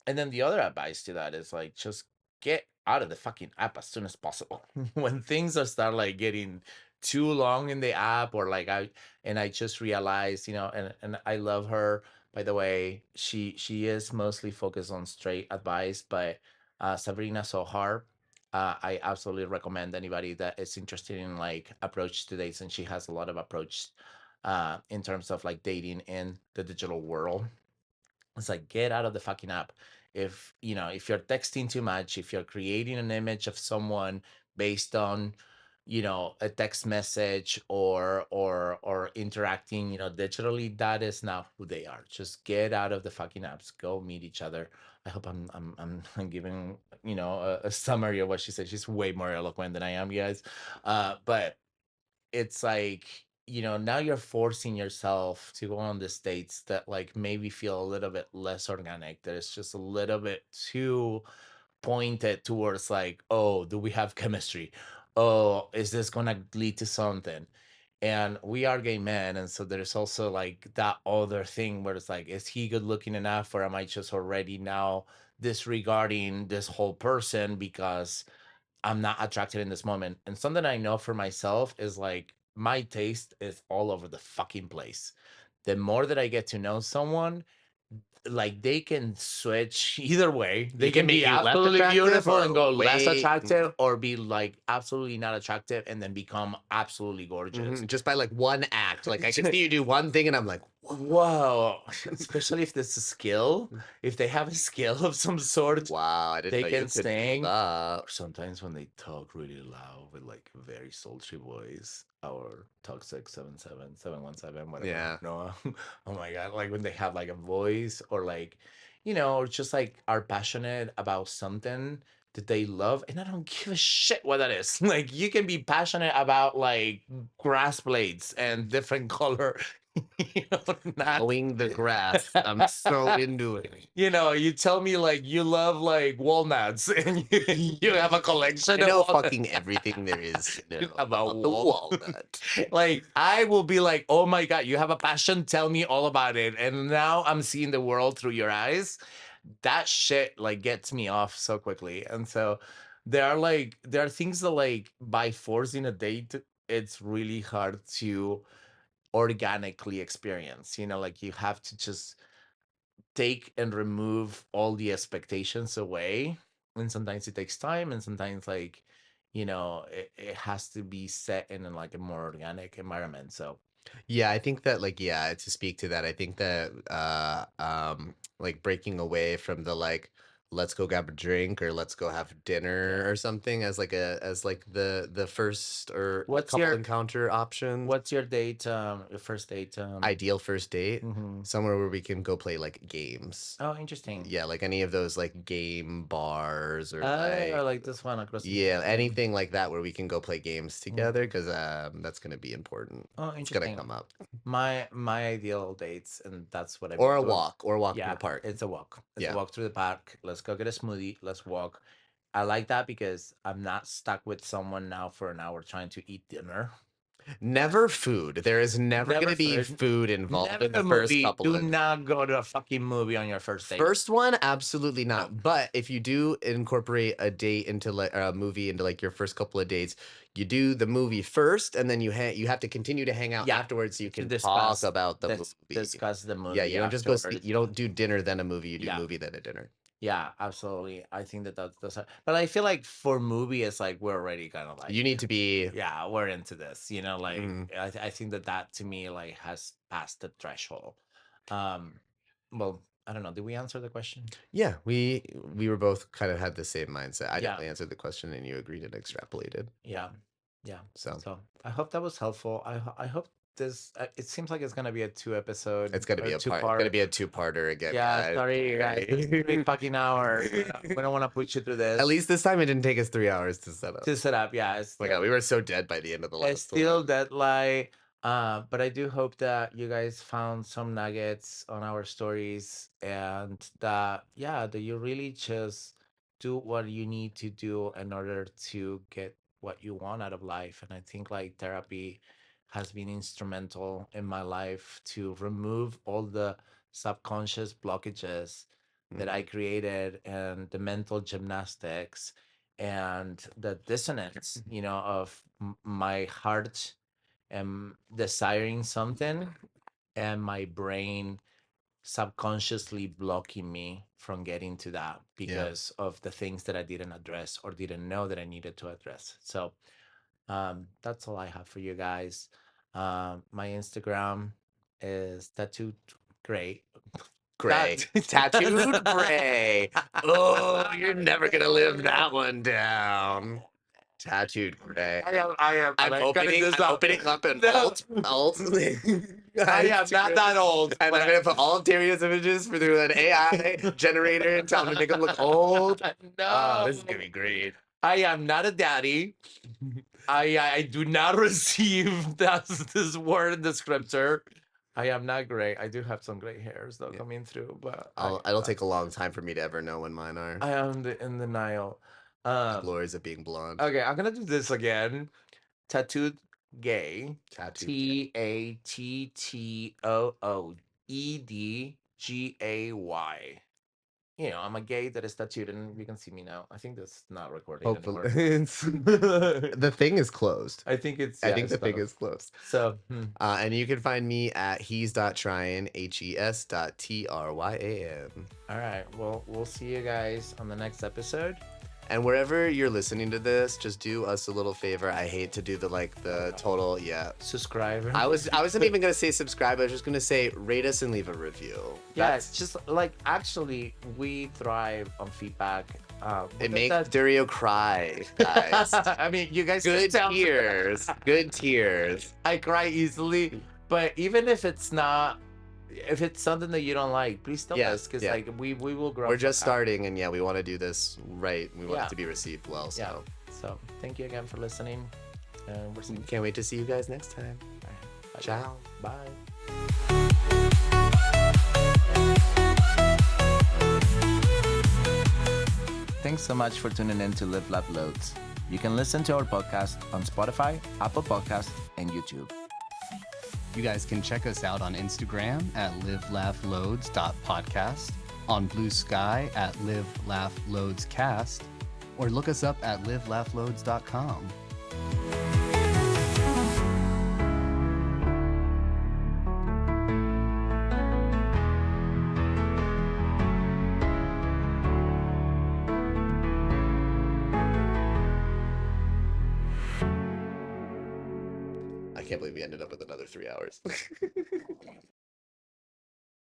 And then the other advice to that is like just get out of the fucking app as soon as possible. When things are start like getting too long in the app, or like I just realized, and I love her, by the way. She is mostly focused on straight advice, but Sabrina Sohar, I absolutely recommend anybody that is interested in like approach to dates, and she has a lot of approach in terms of like dating in the digital world. It's like get out of the fucking app. If you're texting too much, if you're creating an image of someone based on, a text message or interacting, digitally, that is not who they are. Just get out of the fucking apps. Go meet each other. I hope I'm giving, a summary of what she said. She's way more eloquent than I am, guys. But it's like, now you're forcing yourself to go on the states that like maybe feel a little bit less organic, that it's just a little bit too pointed towards like, oh, do we have chemistry, oh, is this gonna lead to something. And we are gay men, and so there's also like that other thing where it's like, is he good looking enough, or am I just already now disregarding this whole person because I'm not attracted in this moment. And something I know for myself is like my taste is all over the fucking place. The more that I get to know someone, like they can switch either way. He They can can make be you less absolutely attractive beautiful and or go less way attractive, or be like absolutely not attractive and then become absolutely gorgeous. mhm, just by, like, one act. Like, I can see you do one thing, and I'm like, Whoa, especially if there's a skill, if they have a skill of some sort, "Wow, I didn't they know you can could do sing. that." Or sometimes when they talk really loud with like very sultry voice, or toxic 77717, whatever. Yeah. No, oh my god, like when they have like a voice, or like, or just like are passionate about something, did they love? And I don't give a shit what that is. Like you can be passionate about like grass blades and different color. You know, not Mowing the grass. I'm so into it. you know, you tell me like you love like walnuts and you have a collection I of know walnuts. fucking everything there is to You know have a about the walnut. like I will be like, oh my god, you have a passion, tell me all about it. And now I'm seeing the world through your eyes. That shit like gets me off so quickly. And so there are things that like by forcing a date, it's really hard to organically experience. You know, like you have to just take and remove all the expectations away. And sometimes it takes time, and sometimes like, you know, it has to be set in like a more organic environment. So Yeah, I think that like yeah, to speak to that, I think that like breaking away from the like let's go grab a drink or let's go have dinner yeah. or something as like a as like the first or What's couple your encounter options. your first date Ideal first date, mhm. somewhere where we can go play like games. Oh, interesting. Yeah, like any of those like game bars or Oh, like like this one across the yeah, street. Yeah. anything like that where we can go play games together Mhm. because that's gonna be important. Oh, It's gonna interesting. come up. My ideal dates, and that's what I've Or been a doing. walk, or a walk in Yeah, the park. it's a walk. It's a Yeah. walk through the park. Let's go get a smoothie. Let's walk. I like that because I'm not stuck with someone now for an hour trying to eat dinner. Never food. There is never Never gonna be food. food involved Never in the a first movie. couple Do of not go to a fucking movie on your first date. first one, absolutely No. not. But if you do incorporate a date into like or a movie into like your first couple of dates, you do the movie first, and then you have to continue to hang out Yeah. afterwards so you To can talk discuss about the movie. discuss the Yeah, movie you don't just go see, afterwards. you don't do dinner then a movie, you do Yeah. movie then a dinner. Yeah, absolutely. I think but I feel like for movie it's like we're already kind of You like need to be yeah, we're into this, you know, like mm, I think that to me like has passed the threshold. Um well, I don't know. Did we answer the question? yeah, we were both kind of had the same mindset. I Yeah. definitely answered the question and you agreed and extrapolated. Yeah. Yeah. So So, I hope that was helpful. I hope this it seems like it's going to be a two episode it's gonna or be a two part. It's gonna part. be a two-parter again, Yeah, guys. sorry you guys. This is 3 Okay. fucking hours. We don't want to put you through At this least this time it didn't take us 3 hours to set up. to set up. Yeah, Oh my God, we were so dead by the end of the it's last still one. deadline. But I do hope that you guys found some nuggets on our stories and that, yeah, that you really just do what you need to do in order to get what you want out of life. And I think like therapy has been instrumental in my life to remove all the subconscious blockages that I Mhm. created and the mental gymnastics and the dissonance, you know, of my heart desiring something and my brain subconsciously blocking me from getting to that Yeah, because of the things that I didn't address or didn't know that I needed to address. So that's all I have for you guys. My Instagram is tattooed gray. gray, That tattooed gray. Oh, you're never gonna live that one down. Tattooed gray. I am, and I'm cutting this I'm up. opening up an No, alt I am not Instagram, that old, and but I'm gonna put all of Daria's images through an AI generator and tell him to make them look old. Oh, no, this is gonna be great. I am not a daddy. I do not receive this word descriptor. I am not gray. I do have some gray hairs though Yeah, coming through, but it'll take a long time for me to ever know when mine are. I am in denial. The Um, glories of being blonde. okay, I'm gonna do this again. Tattooed gay. Tattooed gay. TATOOEDGAY. You know, I'm a gay that is tattooed, and you can see me now. I think that's not recording Hopefully, anymore. the thing is closed. I think it's I yeah, think it's the thing done. is closed. So And you can find me at he's.tryan, HES.TRYAN. all right. Well, we'll see you guys on the next episode. And wherever you're listening to this, just do us a little favor. I hate to do the total, yeah. Subscribe. I wasn't even gonna say subscribe. I was just gonna say rate us and leave a review. Yeah, it's just like actually we thrive on feedback. It makes Durio cry, guys. I mean, you guys can Good tell tears. Good tears. I cry easily, but even if it's not if it's something that you don't like, please tell Yeah, us, because yeah. like we will grow We're from just that. starting, and yeah, we want to do this right. We want it Yeah, to be received well. yeah. So So thank you again for listening, and we're seeing you can't wait to see you guys next time. Bye. Ciao. Bye. Thanks so much for tuning in to Live Laugh Loads. You can listen to our podcast on Spotify, Apple Podcasts, and YouTube. You guys can check us out on Instagram at livelaughloads.podcast, on Bluesky at livelaughloadscast, or look us up at livelaughloads.com. I can't believe we ended up with another 3 hours.